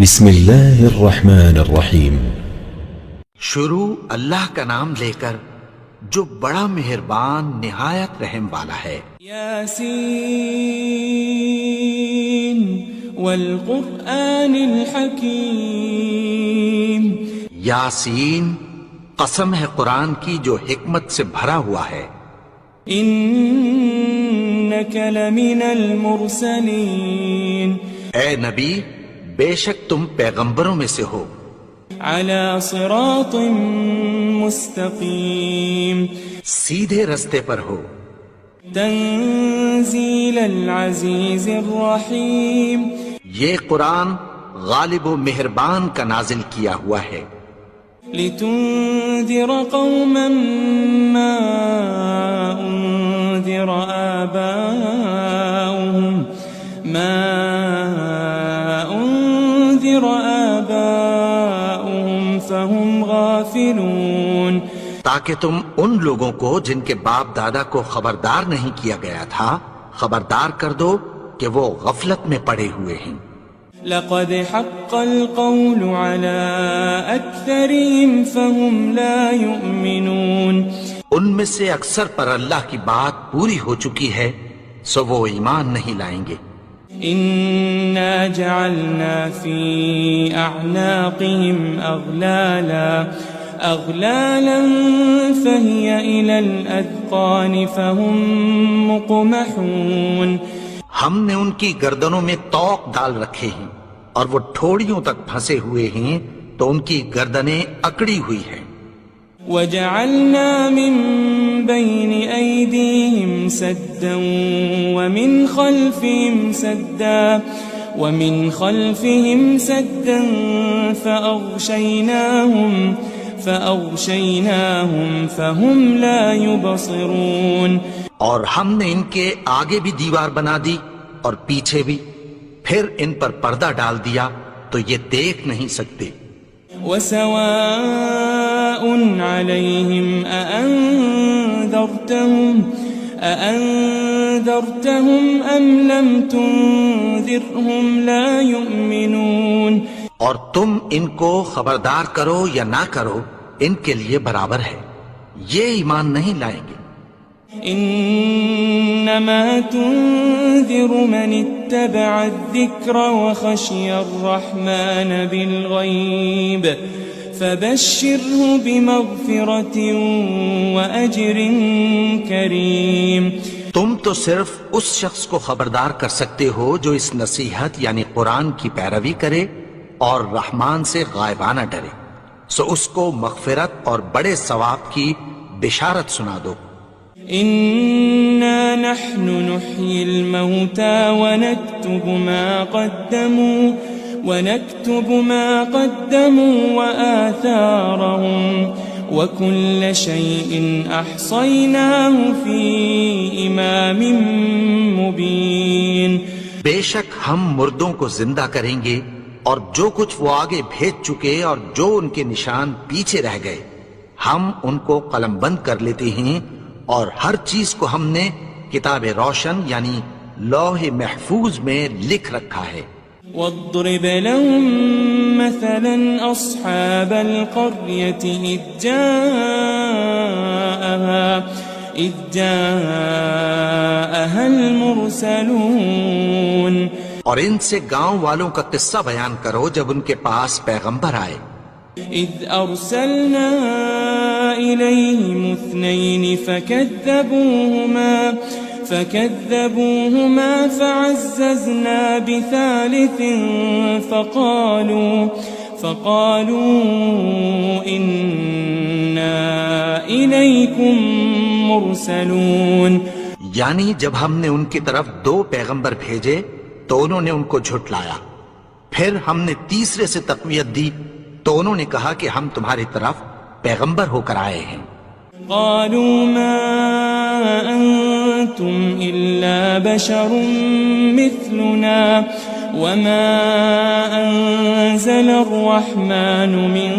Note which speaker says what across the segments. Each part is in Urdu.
Speaker 1: بسم اللہ الرحمن الرحیم۔
Speaker 2: شروع اللہ کا نام لے کر جو بڑا مہربان نہایت رحم والا ہے۔
Speaker 3: یاسین والقرآن الحکیم۔
Speaker 2: یاسین، قسم ہے قرآن کی جو حکمت سے بھرا ہوا ہے۔
Speaker 3: انک لمن المرسلین۔
Speaker 2: اے نبی، بے شک تم پیغمبروں میں سے ہو۔
Speaker 3: علی صراط مستقیم۔
Speaker 2: سیدھے رستے پر ہو۔
Speaker 3: تنزیل العزیز الرحیم۔
Speaker 2: یہ قرآن غالب و مہربان کا نازل کیا ہوا ہے۔
Speaker 3: لتنذر قوما ما انذر آباؤهم فهم غافلون۔
Speaker 2: تاکہ تم ان لوگوں کو جن کے باپ دادا کو خبردار نہیں کیا گیا تھا خبردار کر دو کہ وہ غفلت میں پڑے ہوئے ہیں۔
Speaker 3: لقد حق القول على اکثرهم فهم لا يؤمنون۔
Speaker 2: ان میں سے اکثر پر اللہ کی بات پوری ہو چکی ہے سو وہ ایمان نہیں لائیں گے۔
Speaker 3: انا جعلنا في اعناقهم اغلالا فهي الى الاذقان فهم مقمحون۔
Speaker 2: ہم نے ان کی گردنوں میں طوق ڈال رکھے ہیں اور وہ ٹھوڑیوں تک پھنسے ہوئے ہیں تو ان کی گردنیں اکڑی ہوئی ہیں۔
Speaker 3: وجعلنا من بين أيديهم سدا ومن خلفهم سدا فأغشيناهم فهم لا يبصرون۔
Speaker 2: اور ہم نے ان کے آگے بھی دیوار بنا دی اور پیچھے بھی، پھر ان پر پردہ ڈال دیا تو یہ دیکھ نہیں سکتے۔
Speaker 3: وسواء عليهم أأنذرتهم أم لم تنذرهم لا يؤمنون۔
Speaker 2: اور تم ان کو خبردار کرو یا نہ کرو ان کے لیے برابر ہے، یہ ایمان نہیں لائیں گے۔
Speaker 3: انما تنذر من اتبع الذکر وخشی الرحمن بالغیب فبشره بمغفرة واجر کریم۔
Speaker 2: تم تو صرف اس شخص کو خبردار کر سکتے ہو جو اس نصیحت یعنی قرآن کی پیروی کرے اور رحمان سے غائبانہ ڈرے، سو اس کو مغفرت اور بڑے ثواب کی بشارت سنا دو۔
Speaker 3: إنا نحن نحيي الموتى ونكتب ما قدموا وآثارهم وكل شيء أحصيناه في إمام مبين۔
Speaker 2: بے شک ہم مردوں کو زندہ کریں گے اور جو کچھ وہ آگے بھیج چکے اور جو ان کے نشان پیچھے رہ گئے ہم ان کو قلم بند کر لیتے ہیں، اور ہر چیز کو ہم نے کتاب روشن یعنی لوح محفوظ میں لکھ رکھا ہے۔
Speaker 3: واضرب لهم مثلا أصحاب القرية إذ جاءها المرسلون۔
Speaker 2: اور ان سے گاؤں والوں کا قصہ بیان کرو جب ان کے پاس پیغمبر آئے۔
Speaker 3: إذ أرسلنا إليهم اثنين فكذبوهما فعززنا بثالث فقالوا إنا إليكم مرسلون۔
Speaker 2: یعنی جب ہم نے ان کی طرف 2 پیغمبر بھیجے تو انہوں نے ان کو جھٹلایا، پھر ہم نے تیسرے سے تقویت دی تو انہوں نے کہا کہ ہم تمہاری طرف پیغمبر ہو کر آئے ہیں۔
Speaker 3: قالوا ما أنتم إلا بشر مثلنا وما أنزل الرحمن من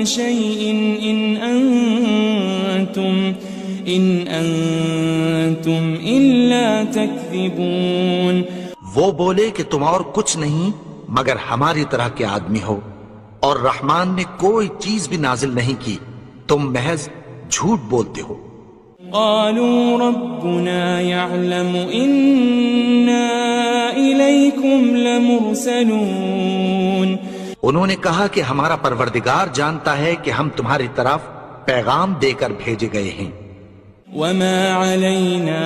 Speaker 3: شيء إن أنتم أنتم إلا تكذبون.
Speaker 2: وہ بولے کہ تم اور کچھ نہیں مگر ہماری طرح کے آدمی ہو، اور رحمان نے کوئی چیز بھی نازل نہیں کی، تم محض جھوٹ بولتے ہو.
Speaker 3: قالوا ربنا يعلم إنا إليكم لمرسلون.
Speaker 2: انہوں نے کہا کہ ہمارا پروردگار جانتا ہے کہ ہم تمہاری طرف پیغام دے کر بھیجے گئے ہیں.
Speaker 3: وما علينا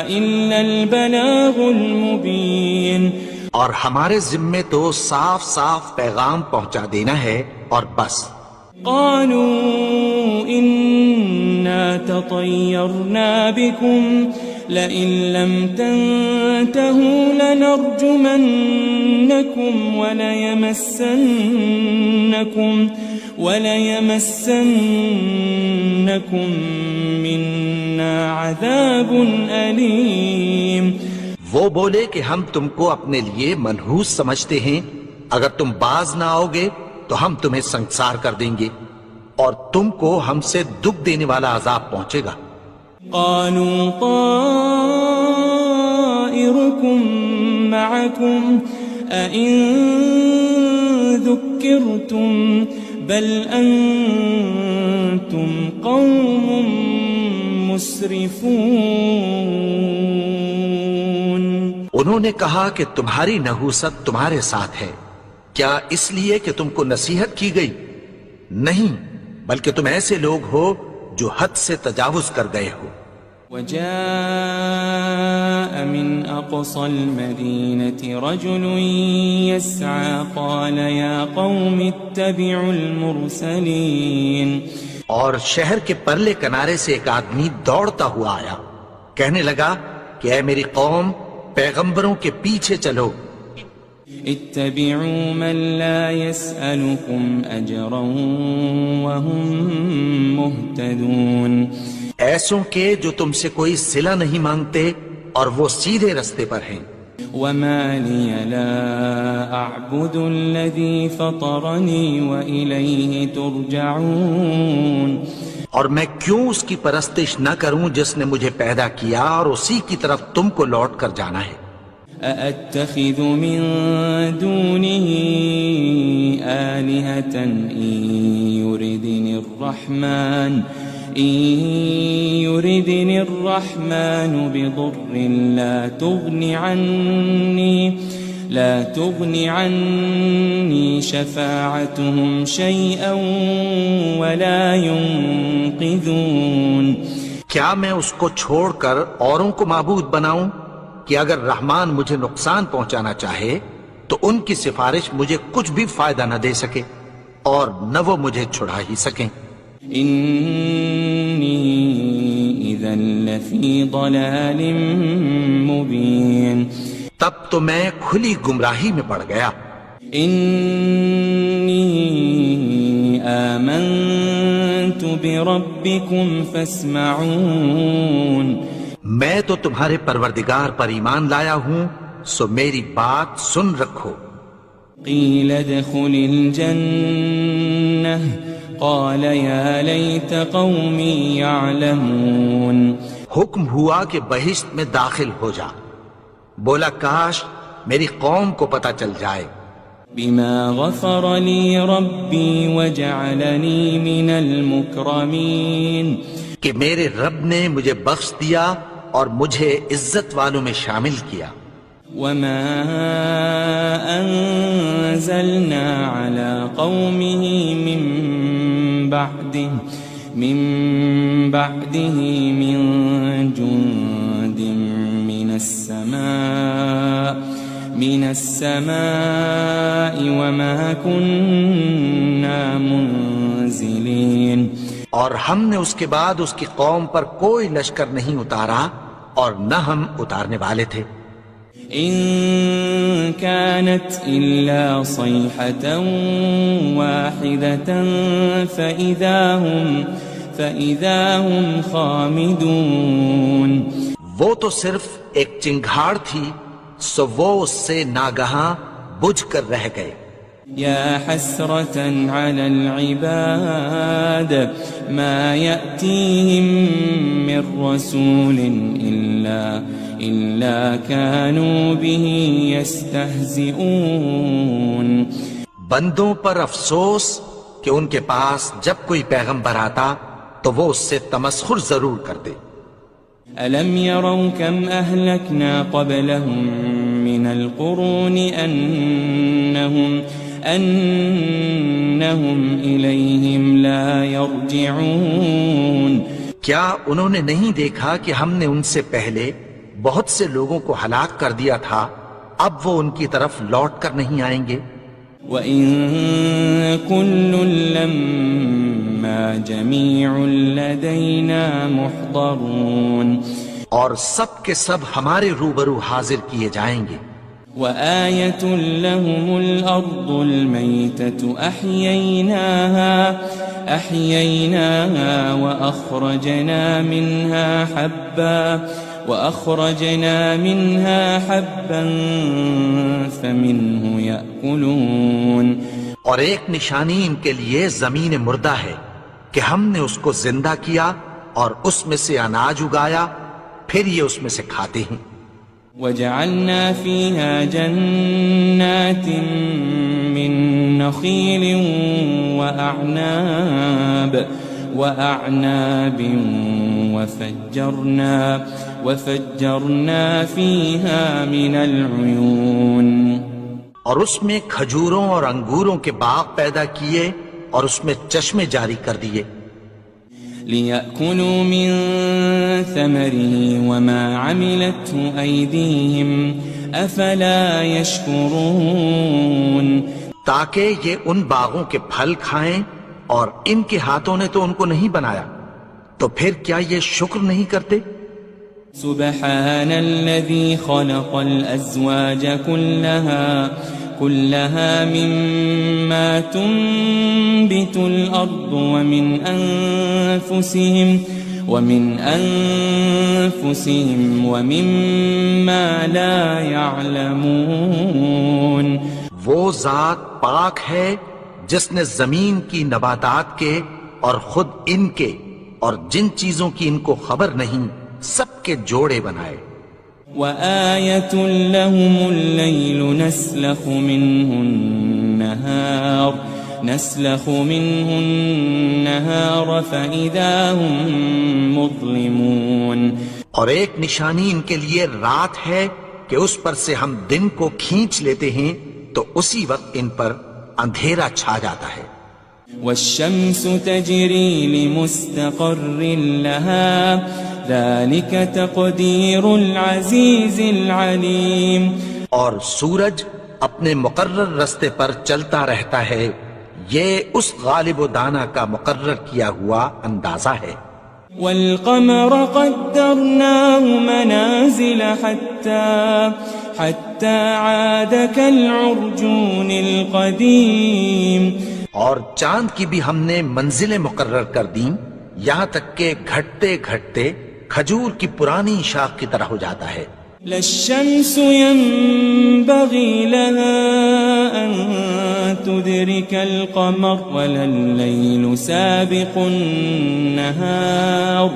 Speaker 3: إلا البلاغ المبين.
Speaker 2: اور ہمارے ذمے تو صاف صاف پیغام پہنچا دینا ہے اور بس.
Speaker 3: قالوا إنا تطيرنا بكم لئن لم تنتهوا لنرجمنكم وليمسنكم منا عذاب أليم.
Speaker 2: وہ بولے کہ ہم تم کو اپنے لیے منحوس سمجھتے ہیں، اگر تم باز نہ آؤ گے تو ہم تمہیں سنسار کر دیں گے اور تم کو ہم سے دکھ دینے والا عذاب پہنچے گا.
Speaker 3: قالوا طائركم معكم أئن ذكرتم بل أنتم قوم مسرفون.
Speaker 2: انہوں نے کہا کہ تمہاری نحوست تمہارے ساتھ ہے، کیا اس لیے کہ تم کو نصیحت کی گئی؟ نہیں، بلکہ تم ایسے لوگ ہو جو حد سے تجاوز کر گئے ہو.
Speaker 3: وجاء من أقصى المدينة رجل يسعى قال يا قوم اتبعوا المرسلين.
Speaker 2: اور شہر کے پرلے کنارے سے ایک آدمی دوڑتا ہوا آیا، کہنے لگا کہ اے میری قوم، پیغمبروں کے پیچھے چلو.
Speaker 3: اتبعوا من لا يسألكم أجرا وهم مهتدون.
Speaker 2: ایسوں کے جو تم سے کوئی صلہ نہیں مانگتے اور وہ سیدھے رستے پر ہیں.
Speaker 3: وما لي لا أعبد الذي فطرني وإليه ترجعون.
Speaker 2: اور میں کیوں اس کی پرستش نہ کروں جس نے مجھے پیدا کیا اور اسی کی طرف تم کو لوٹ کر جانا ہے.
Speaker 3: أأتخذ من دونه آلهة إن يردني الرحمن بضر لا تغن عني شفاعتهم شيئا ولا ينقذون.
Speaker 2: کیا میں اس کو چھوڑ کر اوروں کو معبود بناؤں کہ اگر رحمان مجھے نقصان پہنچانا چاہے تو ان کی سفارش مجھے کچھ بھی فائدہ نہ دے سکے اور نہ وہ مجھے چھڑا ہی سکیں.
Speaker 3: إني إذا لفي ضلال مبين.
Speaker 2: تب تو میں کھلی گمراہی میں پڑ گیا.
Speaker 3: إني آمنت بربكم فاسمعون.
Speaker 2: میں تو تمہارے پروردگار پر ایمان لایا ہوں، سو میری بات سن رکھو.
Speaker 3: قيل ادخل الجنة قال يا ليت قومي يعلمون.
Speaker 2: حکم ہوا کہ بہشت میں داخل ہو جا. بولا کاش میری قوم کو پتہ چل جائے.
Speaker 3: بما غفر لي ربي وجعلني من المكرمين.
Speaker 2: کہ میرے رب نے مجھے بخش دیا اور مجھے عزت والوں میں شامل کیا.
Speaker 3: وما أنزلنا على قومه من بعده من جند من السماء وما كنا منزلين.
Speaker 2: اور ہم نے اس کے بعد اس کی قوم پر کوئی لشکر نہیں اتارا اور نہ ہم اتارنے والے تھے.
Speaker 3: إن كانت إلا صيحة واحدة فإذا هم خامدون.
Speaker 2: وہ تو صرف ایک چنگھاڑ تھی، سو وہ اس سے ناگہاں بجھ کر رہ گئے.
Speaker 3: يا حسرة على العباد ما يأتيهم من رسول إلا كانوا به يستهزئون.
Speaker 2: بندوں پر افسوس کہ ان کے پاس جب کوئی پیغمبر آتا تو وہ اس سے تمسخر ضرور کرتے.
Speaker 3: ألم يروا كم أهلكنا قبلهم من القرون أنهم إليهم لا يرجعون.
Speaker 2: کیا انہوں نے نہیں دیکھا کہ ہم نے ان سے پہلے بہت سے لوگوں کو ہلاک کر دیا تھا، اب وہ ان کی طرف لوٹ کر نہیں آئیں گے.
Speaker 3: وَإِن كُلٌّ لَمَّا جَمِيعٌ لَدَيْنَا مُحْضَرُونَ.
Speaker 2: اور سب کے سب ہمارے روبرو حاضر کیے جائیں گے.
Speaker 3: وآية لهم الأرض الميتة أحييناها وأخرجنا منها حبا فمنه يأكلون.
Speaker 2: اور ایک نشانی ان کے لیے زمین مردہ ہے کہ ہم نے اس کو زندہ کیا اور اس میں سے اناج اگایا، پھر یہ اس میں سے کھاتے ہیں.
Speaker 3: وجعلنا فيها جنات من نخيل وأعناب وفجرنا فيها من العيون.
Speaker 2: اور اس میں کھجوروں اور انگوروں کے باغ پیدا کیے اور اس میں چشمے جاری کر دیے.
Speaker 3: لِيَأْكُلُوا مِن ثَمَرِهِ وَمَا عَمِلَتْهُ أَيْدِيهِمْ أَفَلَا يَشْكُرُونَ.
Speaker 2: تاکہ یہ ان باغوں کے پھل کھائیں اور ان کے ہاتھوں نے تو ان کو نہیں بنایا، تو پھر کیا یہ شکر نہیں کرتے؟
Speaker 3: سبحان الذي خلق الأزواج كلها مما تنبت الأرض ومن أنفسهم ومما لا يعلمون.
Speaker 2: وہ ذات پاک ہے جس نے زمین کی نباتات کے اور خود ان کے اور جن چیزوں کی ان کو خبر نہیں سب کے جوڑے بنائے.
Speaker 3: وآية لهم الليل نسلخ منه النهار فإذا هم مظلمون.
Speaker 2: اور ایک نشانی ان کے لیے رات ہے کہ اس پر سے ہم دن کو کھینچ لیتے ہیں تو اسی وقت ان پر اندھیرا چھا جاتا ہے.
Speaker 3: والشمس تجري لمستقر لها ذلك تقدير العزيز العليم.
Speaker 2: اور سورج اپنے مقرر رستے پر چلتا رہتا ہے، یہ اس غالب و دانا کا مقرر کیا ہوا اندازہ ہے.
Speaker 3: والقمر قدرناه منازل حتى عاد كالعرجون القديم.
Speaker 2: اور چاند کی بھی ہم نے منزلیں مقرر کر دیں یہاں تک کہ گھٹتے گھٹتے کھجور کی پرانی شاخ کی طرح ہو جاتا ہے.
Speaker 3: لا الشمس ينبغي لها أن تدرك القمر ولا الليل سابق النهار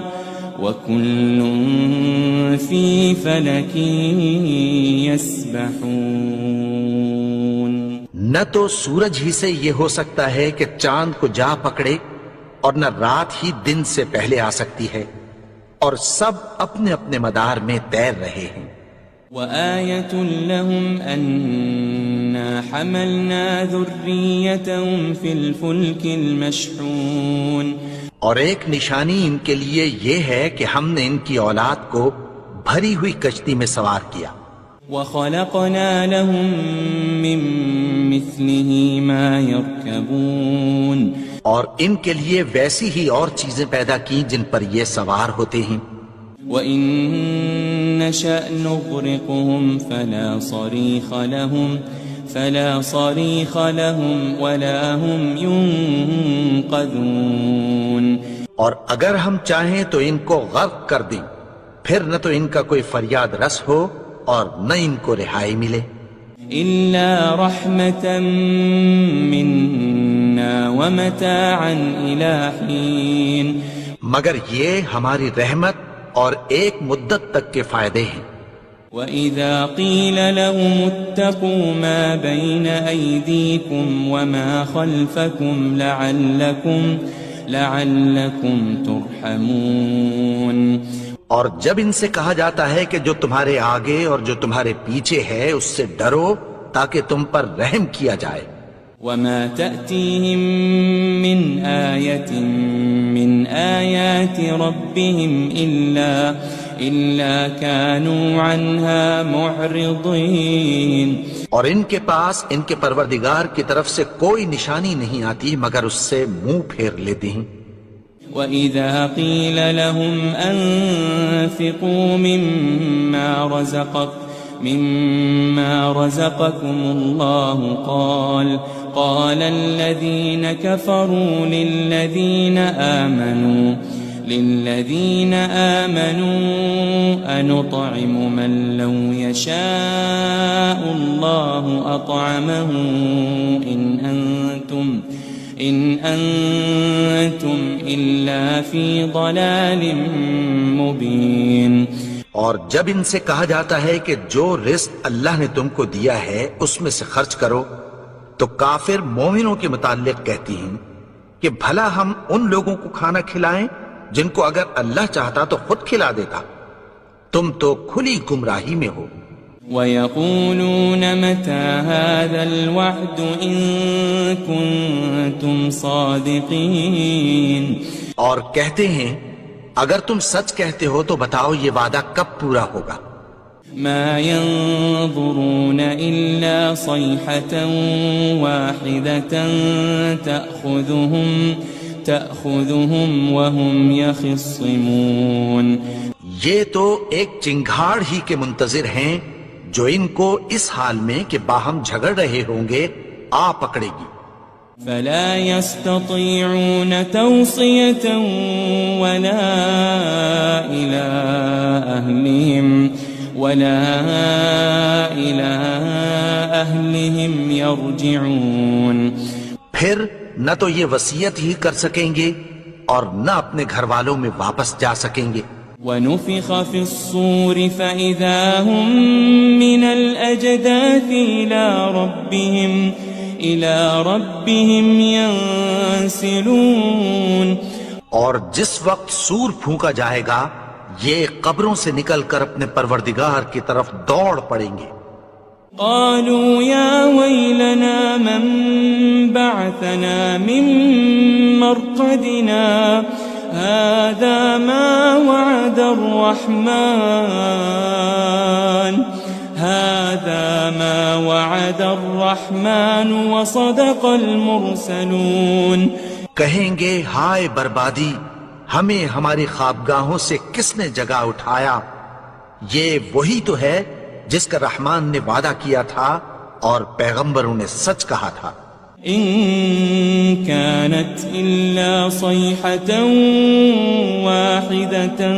Speaker 3: وكل في فلك يسبحون.
Speaker 2: نہ تو سورج ہی سے یہ ہو سکتا ہے کہ چاند کو جا پکڑے اور نہ رات ہی دن سے پہلے آ سکتی ہے، اور سب اپنے اپنے مدار میں تیر رہے ہیں.
Speaker 3: وآية لهم أنا حملنا ذريتهم في الفلك المشحون.
Speaker 2: اور ایک نشانی ان کے لیے یہ ہے کہ ہم نے ان کی اولاد کو بھری ہوئی کشتی میں سوار کیا.
Speaker 3: وخلقنا لهم من مثله ما يركبون.
Speaker 2: اور ان کے لیے ویسی ہی اور چیزیں پیدا کی جن پر یہ سوار ہوتے ہیں.
Speaker 3: وَإِن نَّشَأْ نُغْرِقْهُمْ فَلَا صَرِيخَ لَهُمْ وَلَا هُمْ يُنقَذُونَ.
Speaker 2: اور اگر ہم چاہیں تو ان کو غرق کر دیں، پھر نہ تو ان کا کوئی فریاد رس ہو اور نہ ان کو رہائی ملے.
Speaker 3: إلا رحمة منا ومتاعا إلى حين
Speaker 2: مگر یہ ہماری رحمت اور ایک مدت تک کے فائدے ہیں.
Speaker 3: وَإِذَا قِيلَ لَهُمُ اتَّقُوا مَا بَيْنَ أَيْدِيكُمْ وَمَا خَلْفَكُمْ لَعَلَّكُمْ تُرْحَمُونَ.
Speaker 2: اور جب ان سے کہا جاتا ہے کہ جو تمہارے آگے اور جو تمہارے پیچھے ہے اس سے ڈرو تاکہ تم پر رحم کیا جائے.
Speaker 3: وَمَا تَأْتِيهِم مِّنْ آيَةٍ مِّنْ آيَاتِ رَبِّهِمْ إِلَّا كَانُوا عَنْهَا مُعْرِضِينَ. اور ان کے پاس ان کے پروردگار کی طرف سے کوئی نشانی نہیں آتی مگر اس سے منہ پھیر لیتے ہیں. وَإِذَا قِيلَ لَهُمْ أَنفِقُوا مِمَّا رَزَقَكُمُ اللَّهُ قَالَ الَّذِينَ كَفَرُوا لِلَّذِينَ آمَنُوا أَنُطْعِمُ مَن لَّوْ يَشَاءُ اللَّهُ أَطْعَمَهُ إِنْ أَنْتُمْ إِلَّا فِي ضَلَالٍ مُبِينٍ.
Speaker 2: اور جب ان سے کہا جاتا ہے کہ جو رزق اللہ نے تم کو دیا ہے اس میں سے خرچ کرو تو کافر مومنوں کے متعلق کہتی ہیں کہ بھلا ہم ان لوگوں کو کھانا کھلائیں جن کو اگر اللہ چاہتا تو خود کھلا دیتا. تم تو کھلی گمراہی میں ہو.
Speaker 3: وَيَقُولُونَ مَتَى هَذَا الْوَعْدُ إِن كُنتُمْ صَادِقِينَ.
Speaker 2: اور کہتے ہیں اگر تم سچ کہتے ہو تو بتاؤ یہ وعدہ کب پورا ہوگا.
Speaker 3: مَا يَنظُرُونَ إِلَّا صَيْحَةً وَاحِدَةً تَأْخُذُهُمْ وَهُمْ يَخِصِّمُونَ.
Speaker 2: یہ تو ایک چنگھاڑ ہی کے منتظر ہیں جو ان کو اس حال میں کہ باہم جھگڑ رہے ہوں گے آ پکڑے گی.
Speaker 3: فَلَا يَسْتَطِيعُونَ تَوْصِيَةً وَلَا إِلَىٰ أَهْلِهِمْ يَرْجِعُونَ.
Speaker 2: پھر نہ تو یہ وصیت ہی کر سکیں گے اور نہ اپنے گھر والوں میں واپس جا سکیں گے.
Speaker 3: وَنُفِخَ فِي الصُّورِ فَإِذَا هُم مِّنَ الْأَجْدَاثِ إِلَىٰ رَبِّهِمْ يَنسِلُونَ.
Speaker 2: اور جس وقت سور پھونکا جائے گا یہ قبروں سے نکل کر اپنے پروردگار کی طرف دوڑ پڑیں گے.
Speaker 3: قالوا يا ويلنا من بعثنا من مرقدنا هذا ما وعد الرحمن وصدق المرسلون.
Speaker 2: کہیں گے ہائے بربادی، ہمیں ہماری خوابگاہوں سے کس نے جگا اٹھایا. یہ وہی تو ہے جس کا رحمان نے وعدہ کیا تھا اور پیغمبروں نے سچ کہا تھا.
Speaker 3: إن كانت إلا صيحة واحدة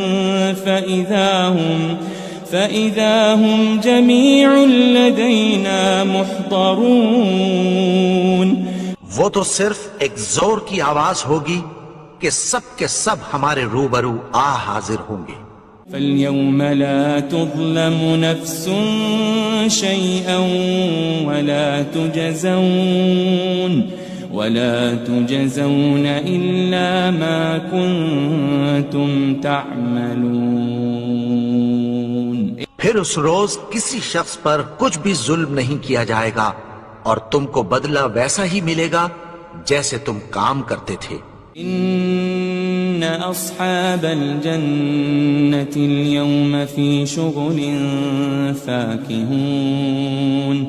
Speaker 3: فإذا هم جميع لدينا محضرون.
Speaker 2: وہ تو صرف ایک زور کی آواز ہوگی کہ سب کے سب ہمارے روبرو آ حاضر ہوں گے.
Speaker 3: فَالْيَوْمَ لَا تُظْلَمُ نَفْسٌ شَيْئًا وَلَا تُجَزَوْنَ إِلَّا مَا كُنتُمْ تَعْمَلُونَ.
Speaker 2: پھر اس روز کسی شخص پر کچھ بھی ظلم نہیں کیا جائے گا اور تم کو بدلہ ویسا ہی ملے گا جیسے تم کام کرتے تھے.
Speaker 3: إن أصحاب الجنة اليوم في شغل فاكهون.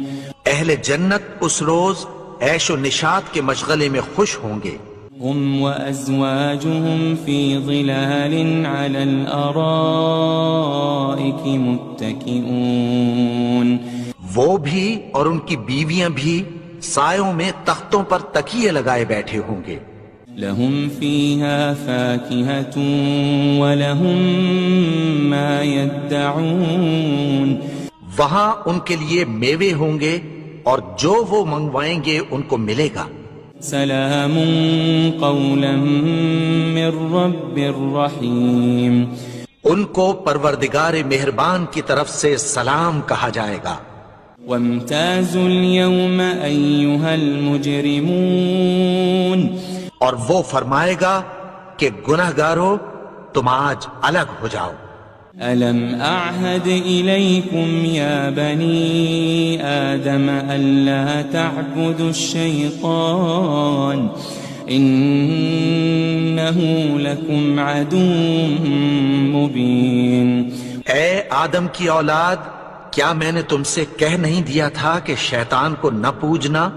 Speaker 2: اہل جنت اس روز عیش و نشاط کے مشغلے میں خوش ہوں گے.
Speaker 3: هم وأزواجهم في ظلال على الأرائك متكئون.
Speaker 2: وہ بھی اور ان کی بیویاں بھی سایوں میں تختوں پر تکیے لگائے بیٹھے ہوں گے.
Speaker 3: لهم فيها فاكهة ولهم ما يدعون.
Speaker 2: وہاں ان کے لیے میوے ہوں گے اور جو وہ منگوائیں گے ان کو ملے گا.
Speaker 4: سلام قولا من رب الرحیم.
Speaker 2: ان کو پروردگار مہربان کی طرف سے سلام کہا جائے گا.
Speaker 4: وامتازوا اليوم أيها المجرمون.
Speaker 2: اور وہ فرمائے گا کہ گنہگارو تم آج الگ ہو جاؤ.
Speaker 4: ألم أعهد إليكم يا بني آدم ألا تعبدوا الشيطان إنه لكم عدو مبين.
Speaker 2: اے آدم کی اولاد، کیا میں نے تم سے کہہ نہیں دیا تھا کہ شیطان کو نہ پوجنا،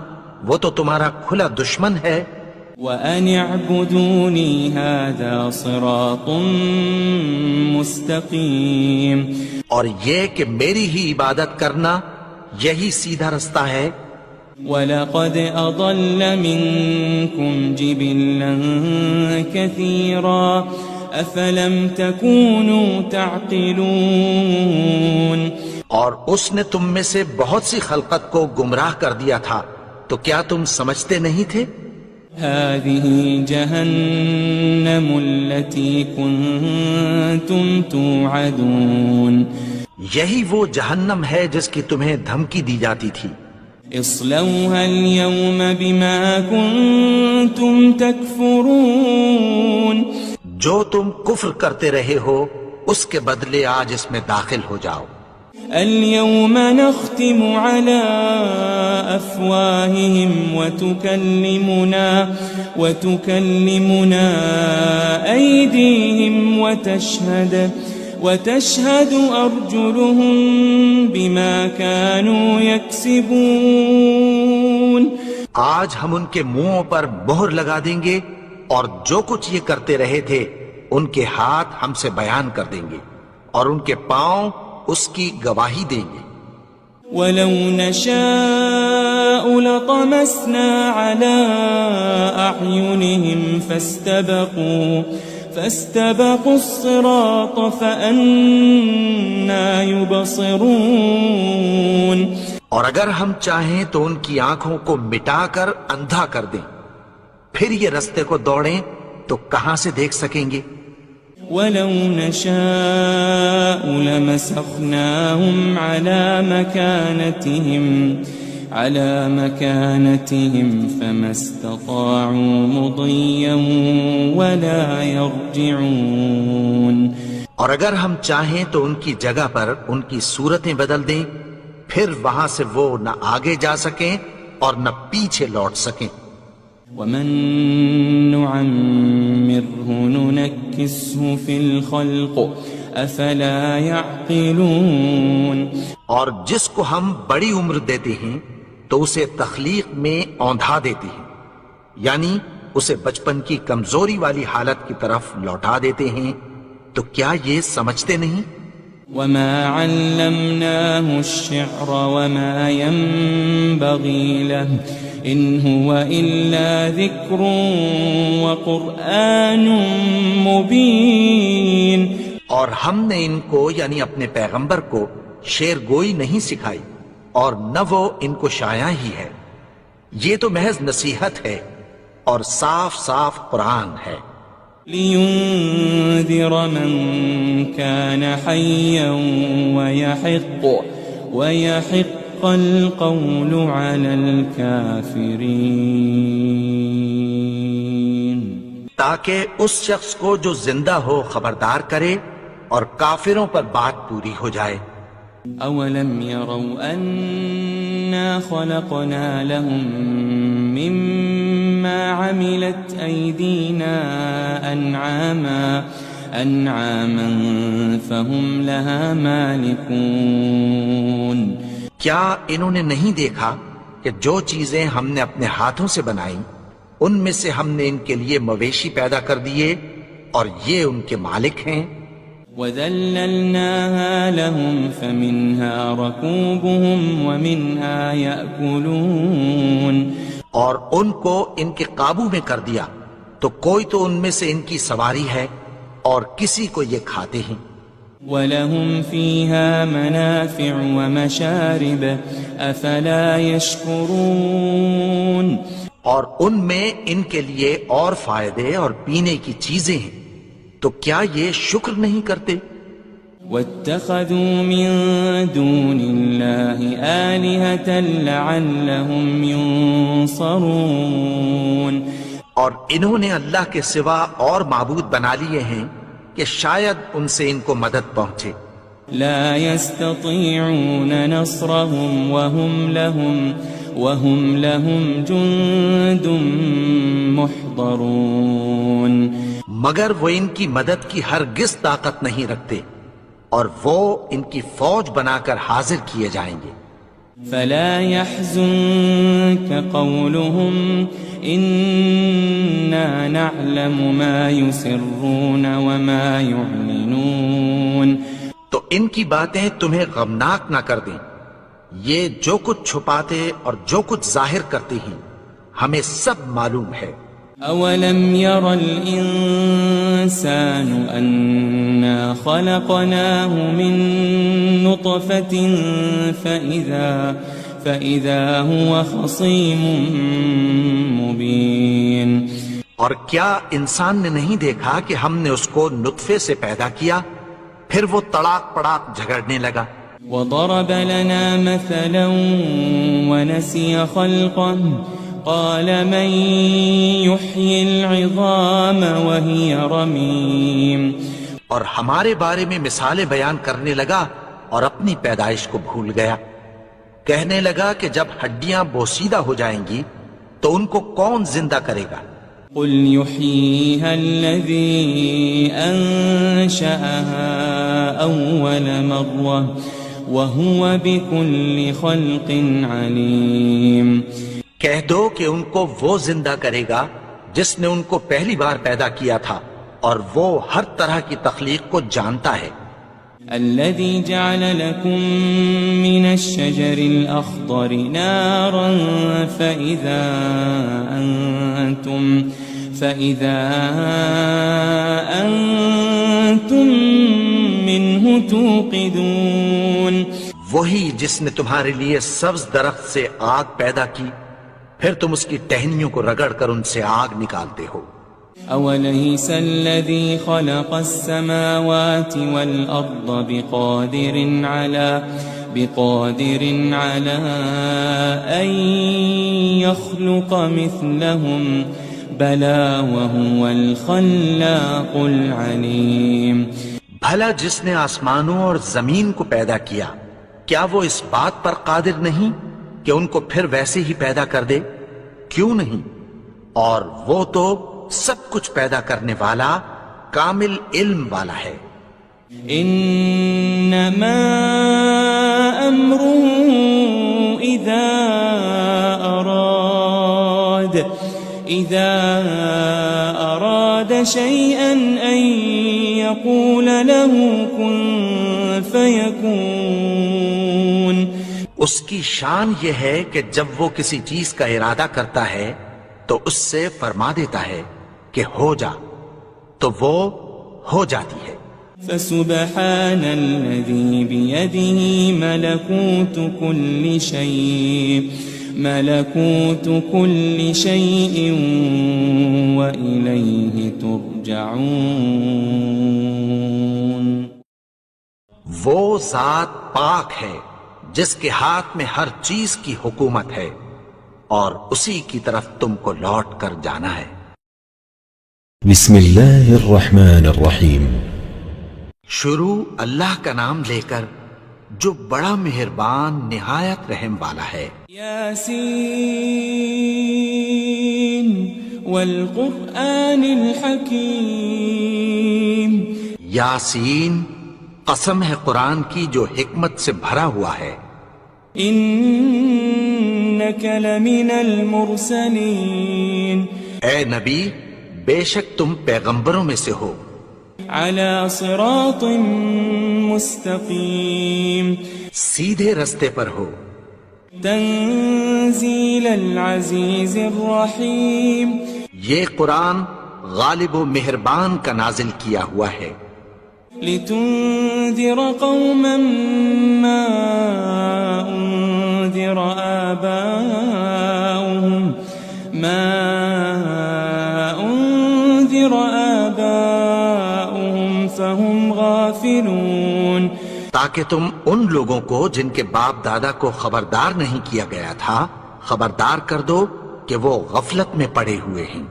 Speaker 2: وہ تو تمہارا کھلا دشمن ہے.
Speaker 4: وَأَنِ اعْبُدُونِي هَذَا صِرَاطٌ مُسْتَقِيمٌ.
Speaker 2: اور یہ کہ میری ہی عبادت کرنا یہی سیدھا رستہ ہے.
Speaker 4: وَلَقَدْ أَضَلَّ مِنْكُمْ جِبِلًّا كَثِيرًا أَفَلَمْ تَكُونُوا تَعْقِلُونَ.
Speaker 2: اور اس نے تم میں سے بہت سی خلقت کو گمراہ کر دیا تھا، تو کیا تم سمجھتے نہیں تھے؟
Speaker 4: هذه جهنم التي كنتم توعدون.
Speaker 2: یہی وہ جہنم ہے جس کی تمہیں دھمکی دی جاتی تھی.
Speaker 4: اصلوها اليوم بما كنتم تكفرون.
Speaker 2: جو تم کفر کرتے رہے ہو اس کے بدلے آج اس میں داخل ہو جاؤ.
Speaker 4: اليوم نختم على أفواههم وتكلمنا أيديهم وتشهد أرجلهم بما كانوا يكسبون.
Speaker 2: آج ہم ان کے منہوں پر مہر لگا دیں گے اور جو کچھ یہ کرتے رہے تھے ان کے ہاتھ ہم سے بیان کر دیں گے اور ان کے پاؤں اس کی گواہی دیں گے.
Speaker 4: وَلَوْ نَشَاءُ لَطَمَسْنَا عَلَىٰ أَعْيُنِهِمْ فَاسْتَبَقُوا الصِّرَاطَ فَأَنَّىٰ يُبْصِرُونَ.
Speaker 2: اور اگر ہم چاہیں تو ان کی آنکھوں کو مٹا کر اندھا کر دیں، پھر یہ رستے کو دوڑیں تو کہاں سے دیکھ سکیں گے.
Speaker 4: وَلَوْ نَشَاءُ لَمَسَخْنَاهُمْ عَلَى مَكَانَتِهِمْ فَمَا اسْتَطَاعُوا مُضِيًّا وَلَا يَرْجِعُونَ.
Speaker 2: اور اگر ہم چاہیں تو ان کی جگہ پر ان کی صورتیں بدل دیں، پھر وہاں سے وہ نہ آگے جا سکیں اور نہ پیچھے لوٹ سکیں.
Speaker 4: وَمَن نُعَمِّرْهُ نُنَكِّسْهُ فِي الْخَلْقِ أَفَلَا يَعْقِلُونَ.
Speaker 2: اور جس کو ہم بڑی عمر دیتے ہیں تو اسے تخلیق میں اوندھا دیتے ہیں، یعنی اسے بچپن کی کمزوری والی حالت کی طرف لوٹا دیتے ہیں. تو کیا یہ سمجھتے نہیں؟
Speaker 4: وَمَا عَلَّمْنَاهُ الشِّعْرَ وَمَا يَنبَغِي لَهُ إِنْ هُوَ إِلَّا ذِكْرٌ وَقُرْآنٌ مُبِينٌ.
Speaker 2: اور ہم نے ان کو یعنی اپنے پیغمبر کو شعر گوئی نہیں سکھائی اور نہ وہ ان کو شایع ہی ہے، یہ تو محض نصیحت ہے اور صاف صاف قرآن ہے.
Speaker 4: لِيُنذِرَ مَن كَانَ حَيًّا وَيَحِقَّ الْقَوْلُ عَلَى الْكَافِرِينَ.
Speaker 2: تاکہ اس شخص کو جو زندہ ہو خبردار کرے اور کافروں پر بات پوری ہو جائے.
Speaker 4: أَوَلَمْ يَرَوْا أَنَّا خَلَقْنَا لَهُم مِّمَّا عَمِلَتْ أَيْدِينَا أَنْعَامًا فَهُمْ لَهَا مَالِكُونَ.
Speaker 2: کیا انہوں نے نہیں دیکھا کہ جو چیزیں ہم نے اپنے ہاتھوں سے بنائیں ان میں سے ہم نے ان کے لیے مویشی پیدا کر دیے اور یہ ان کے مالک ہیں.
Speaker 4: وَذَلَّلْنَاهَا لَهُمْ فَمِنْهَا رَكُوبُهُمْ وَمِنْهَا يَأْكُلُونَ.
Speaker 2: اور ان کو ان کے قابو میں کر دیا تو کوئی تو ان میں سے ان کی سواری ہے اور کسی کو یہ کھاتے ہیں.
Speaker 4: وَلَهُمْ فِيهَا مَنَافِعُ وَمَشَارِبُ أَفَلَا يَشْكُرُونَ
Speaker 2: اور ان میں ان کے لیے اور فائدے اور پینے کی چیزیں ہیں، تو کیا یہ شکر نہیں کرتے؟
Speaker 4: وَاتَّخَذُوا مِن دُونِ اللَّهِ آلِهَةً لَعَلَّهُمْ يُنصَرُونَ
Speaker 2: اور انہوں نے اللہ کے سوا اور معبود بنا لیے ہیں کہ شاید ان سے ان کو مدد پہنچے۔
Speaker 4: لا يستطيعون نصرهم وهم لهم جند محضرون
Speaker 2: مگر وہ ان کی مدد کی ہرگز طاقت نہیں رکھتے، اور وہ ان کی فوج بنا کر حاضر کیے جائیں گے۔
Speaker 4: فلا يحزنك قولهم إنا نعلم ما يسرون وما يعلنون
Speaker 2: تو ان کی باتیں تمہیں غمناک نہ کر دیں، یہ جو کچھ چھپاتے اور جو کچھ ظاہر کرتے ہیں ہمیں سب معلوم ہے۔
Speaker 4: أولم ير الإنسان أنا خلقناه من نطفة فإذا هو خصيم مبين
Speaker 2: اور کیا انسان نے نہیں دیکھا کہ ہم نے اس کو نطفے سے پیدا کیا، پھر وہ تڑاک پڑاک جھگڑنے لگا۔
Speaker 4: وضرب لنا مثلا ونسي خلقه قال من يحيي العظام وهي رميم
Speaker 2: اور ہمارے بارے میں مثالیں بیان کرنے لگا اور اپنی پیدائش کو بھول گیا، کہنے لگا کہ جب ہڈیاں بوسیدہ ہو جائیں گی تو ان کو کون زندہ کرے گا؟
Speaker 4: قل يحييها الذي أنشأها أول مرة وهو بكل خلق عليم
Speaker 2: کہہ دو کہ ان کو وہ زندہ کرے گا جس نے ان کو پہلی بار پیدا کیا تھا، اور وہ ہر طرح کی تخلیق کو جانتا ہے۔
Speaker 4: الذي جعل لكم من الشجر الأخضر نارا فإذا أنتم منه توقدون
Speaker 2: وہی جس نے تمہارے لیے سبز درخت سے آگ پیدا کی، پھر تم اس کی ٹہنیوں کو رگڑ کر ان سے آگ نکالتے ہو۔
Speaker 4: أوليس الذي خلق السماوات والأرض بقادر على أن يخلق مثلهم بلى وهو الخلاق العليم
Speaker 2: بھلا جس نے آسمانوں اور زمین کو پیدا کیا، کیا وہ اس بات پر قادر نہیں کہ ان کو پھر ویسے ہی پیدا کر دے؟ کیوں نہیں؟ اور وہ تو سب کچھ پیدا کرنے والا، کامل علم والا ہے۔
Speaker 4: انما امره اذا اراد شيئا ان يقول له كن فيكون
Speaker 2: اس کی شان یہ ہے کہ جب وہ کسی چیز کا ارادہ کرتا ہے تو اس سے فرما دیتا ہے کہ ہو جا، تو وہ ہو جاتی ہے۔
Speaker 4: فسبحان الذي بيده ملكوت كل شيء وإليه ترجعون
Speaker 2: وہ ذات پاک ہے جس کے ہاتھ میں ہر چیز کی حکومت ہے، اور اسی کی طرف تم کو لوٹ کر جانا ہے۔
Speaker 1: بسم اللہ الرحمن الرحیم۔
Speaker 2: شروع اللہ کا نام لے کر جو بڑا مہربان نہایت رحم والا ہے۔
Speaker 4: یاسین والقرآن الحکیم،
Speaker 2: یاسین، قسم ہے قرآن کی جو حکمت سے بھرا ہوا ہے۔
Speaker 4: انک لمن المرسلین،
Speaker 2: اے نبی بے شک تم پیغمبروں میں سے ہو۔
Speaker 4: علی صراط مستقیم،
Speaker 2: سیدھے رستے پر ہو۔
Speaker 4: تنزیل العزیز الرحیم،
Speaker 2: یہ قرآن غالب و مہربان کا نازل کیا ہوا ہے۔
Speaker 4: لتنذر قوما ما أنذر آباؤهم فهم غافلون،
Speaker 2: تاکہ تم ان لوگوں کو جن کے باپ دادا کو خبردار نہیں کیا گیا تھا خبردار کر دو کہ وہ غفلت میں پڑے ہوئے ہیں۔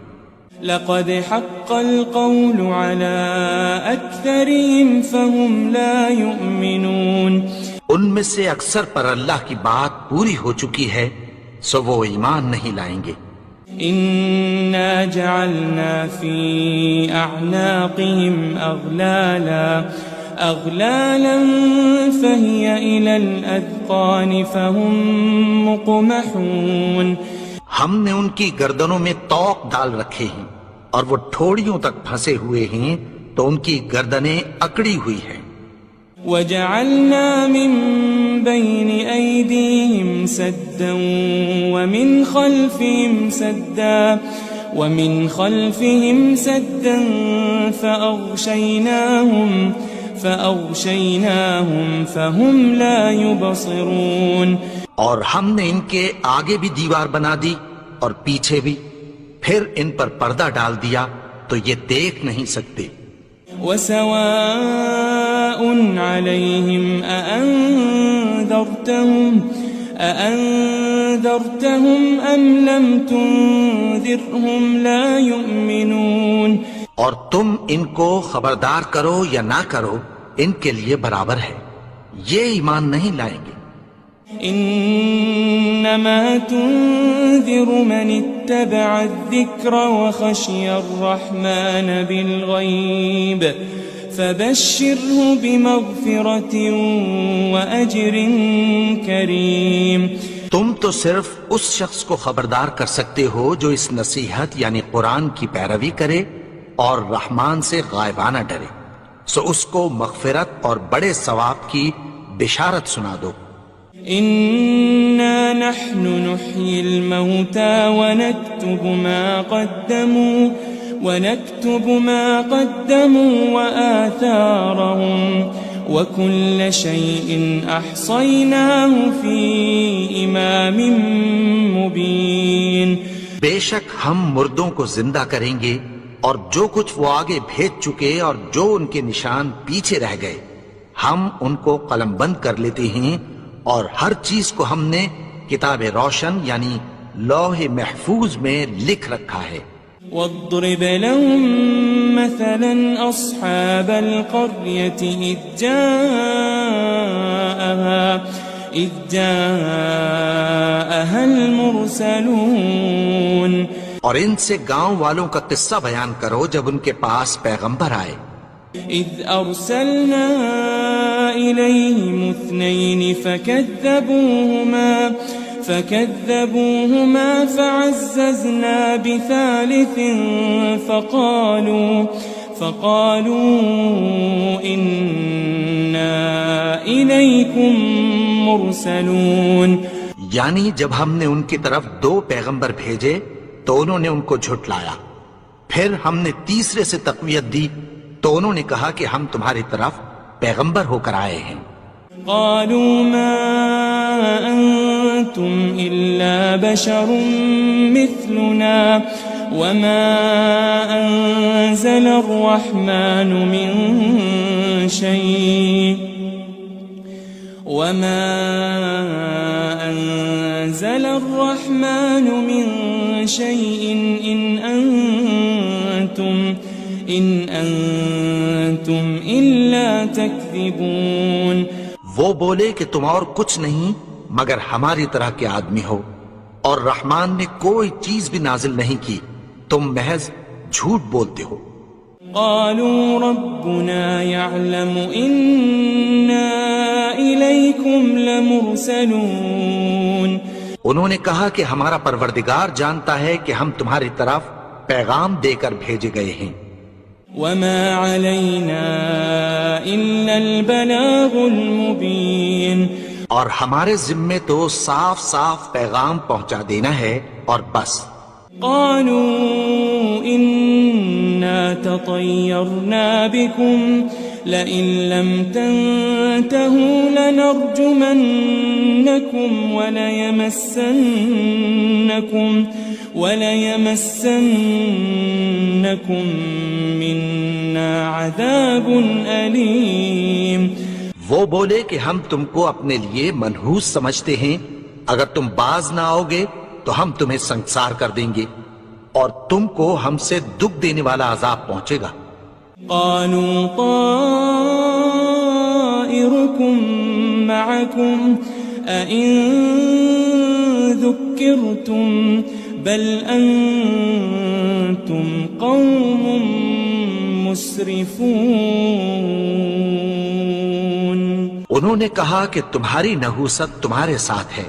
Speaker 4: لقد حق القول على أكثرهم فهم لا يؤمنون،
Speaker 2: ان میں سے اکثر پر اللہ کی بات پوری ہو چکی ہے سو وہ ایمان نہیں لائیں گے۔
Speaker 4: إنا جعلنا في أعناقهم أغلالا فهي إلى الأذقان فهم مقمحون،
Speaker 2: ہم نے ان کی گردنوں میں طوق ڈال رکھے ہیں اور وہ ٹھوڑیوں تک پھنسے ہوئے ہیں تو ان کی گردنیں اکڑی ہوئی ہیں۔
Speaker 4: وجعلنا من بين أيديهم سدا ومن خلفهم سدا فأغشيناهم فهم لا يبصرون،
Speaker 2: اور ہم نے ان کے آگے بھی دیوار بنا دی اور پیچھے بھی، پھر ان پر پردہ ڈال دیا تو یہ دیکھ نہیں سکتے۔
Speaker 4: وسواء عليهم أأنذرتهم أم لم تنذرهم لا يؤمنون،
Speaker 2: اور تم ان کو خبردار کرو یا نہ کرو ان کے لیے برابر ہے، یہ ایمان نہیں لائیں گے۔
Speaker 4: إنما تنذر من اتبع الذكر وخشي الرحمن بالغيب فبشره بمغفرة وأجر كريم،
Speaker 2: تم تو صرف اس شخص کو خبردار کر سکتے ہو جو اس نصیحت یعنی قرآن کی پیروی کرے اور رحمان سے غائبانہ ڈرے، سو اس کو مغفرت اور بڑے ثواب کی بشارت سنا دو۔
Speaker 4: إنا نحن نحيي الموتى ونكتب ما قدموا وآثارهم وكل شيء أحصيناه في إمام مبين،
Speaker 2: بے شک ہم مردوں کو زندہ کریں گے اور جو کچھ وہ آگے بھیج چکے اور جو ان کے نشان پیچھے رہ گئے ہم ان کو قلم بند کر لیتے ہیں، اور ہر چیز کو ہم نے کتاب روشن یعنی لوح محفوظ میں لکھ رکھا ہے۔
Speaker 4: واضرب لهم مثلا أصحاب القرية إذ جاءها المرسلون،
Speaker 2: اور ان سے گاؤں والوں کا قصہ بیان کرو جب ان کے پاس پیغمبر آئے۔
Speaker 4: إذ أرسلنا إليهم 2 فكذبوهما فعززنا بثالث فقالوا إنا إليكم مرسلون،
Speaker 2: یعنی جب ہم نے ان کی طرف 2 پیغمبر بھیجے تو انہوں نے ان کو جھٹلایا، پھر ہم نے تیسرے سے تقویت دی تو انہوں نے کہا کہ ہم تمہاری طرف پیغمبر ہو کر آئے ہیں۔
Speaker 4: قالوا ما أنتم إلا بشر مثلنا وما أنزل الرحمن من شيء إن أنتم إلا تكذبون،
Speaker 2: وہ بولے کہ تم اور کچھ نہیں مگر ہماری طرح کے آدمی ہو، اور رحمان نے کوئی چیز بھی نازل نہیں کی، تم محض جھوٹ بولتے ہو۔
Speaker 4: قالوا ربنا يعلم إنا إليكم لمرسلون،
Speaker 2: انہوں نے کہا کہ ہمارا پروردگار جانتا ہے کہ ہم تمہاری طرف پیغام دے کر بھیجے گئے ہیں۔
Speaker 4: وما علينا إلا البلاغ المبين،
Speaker 2: اور ہمارے ذمے تو صاف صاف پیغام پہنچا دینا ہے اور بس۔
Speaker 4: قالوا إنا تطيرنا بكم لئن لم تنتهوا لنرجمنكم وليمسنكم منا عذاب أليم.
Speaker 2: وہ بولے کہ ہم تم کو اپنے لیے منحوس سمجھتے ہیں، اگر تم باز نہ آؤ گے تو ہم تمہیں سنگسار کر دیں گے اور تم کو ہم سے دکھ دینے والا عذاب پہنچے گا.
Speaker 4: قالوا طائركم معكم أئن ذكرتم بل أنتم قوم مسرفون.
Speaker 2: انہوں نے کہا کہ تمہاری نحوست تمہارے ساتھ ہے،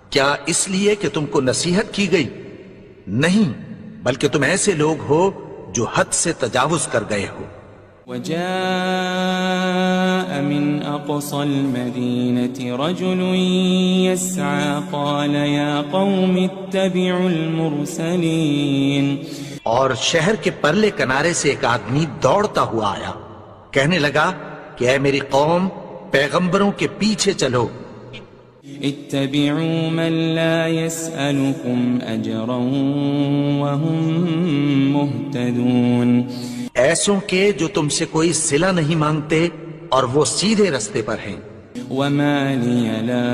Speaker 2: کیا اس لیے کہ تم کو نصیحت کی گئی؟ نہیں، بلکہ تم ایسے لوگ ہو جو حد سے تجاوز کر گئے ہو.
Speaker 4: وجاء من أقصى المدينة رجل يسعى قال يا قوم اتبعوا المرسلين.
Speaker 2: اور شہر کے پرلے کنارے سے ایک آدمی دوڑتا ہوا آیا، کہنے لگا کہ اے میری قوم، پیغمبروں کے پیچھے چلو.
Speaker 4: اتبعوا من لا يسألكم أجرا وهم مهتدون.
Speaker 2: ایسوں کے جو تم سے کوئی صلہ نہیں مانگتے اور وہ سیدھے رستے پر ہیں.
Speaker 4: وما لي لا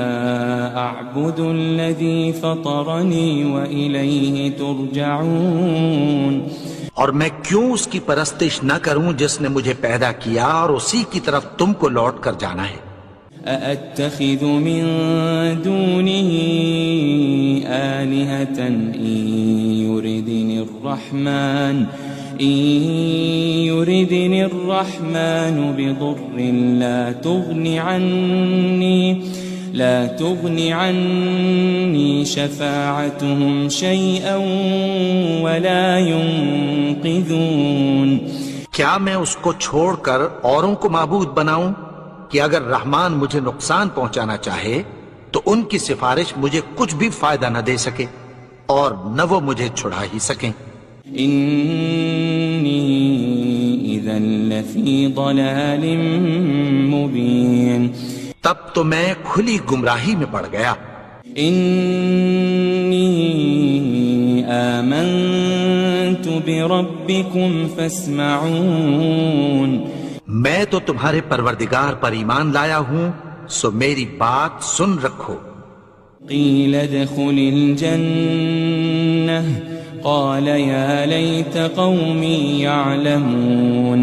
Speaker 4: أعبد الذي فطرني وإليه ترجعون.
Speaker 2: اور میں کیوں اس کی پرستش نہ کروں جس نے مجھے پیدا کیا اور اسی کی طرف تم کو لوٹ کر جانا ہے.
Speaker 4: أأتخذ من دونه آلهة إن يردني الرحمن بضر لا تغني عني شفاعتهم شيئا ولا ينقذون.
Speaker 2: کیا میں اس کو چھوڑ کر اوروں کو معبود بناؤں کہ اگر رحمان مجھے نقصان پہنچانا چاہے تو ان کی سفارش مجھے کچھ بھی فائدہ نہ دے سکے اور نہ وہ مجھے چھڑا ہی سکیں.
Speaker 4: إني إذا لفي ضلال مبين.
Speaker 2: تب تو میں کھلی گمراہی میں پڑ گیا.
Speaker 4: إني آمنت بربكم فاسمعون.
Speaker 2: میں تو تمہارے پروردگار پر ایمان لایا ہوں، سو میری بات سن رکھو.
Speaker 4: قيل ادخل الجنة قال يا ليت قومي يعلمون.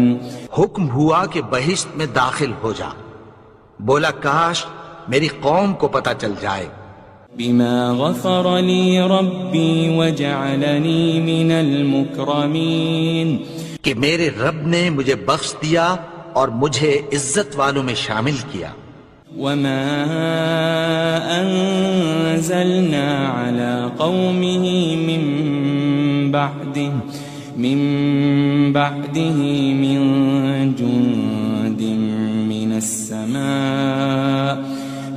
Speaker 2: حکم ہوا کہ بہشت میں داخل ہو جا. بولا کاش میری قوم کو پتہ چل جائے.
Speaker 4: بما غفر لي ربي وجعلني من المكرمين.
Speaker 2: کہ میرے رب نے مجھے بخش دیا اور مجھے عزت والوں میں شامل کیا.
Speaker 4: وما أنزلنا على قومه من بعده من جند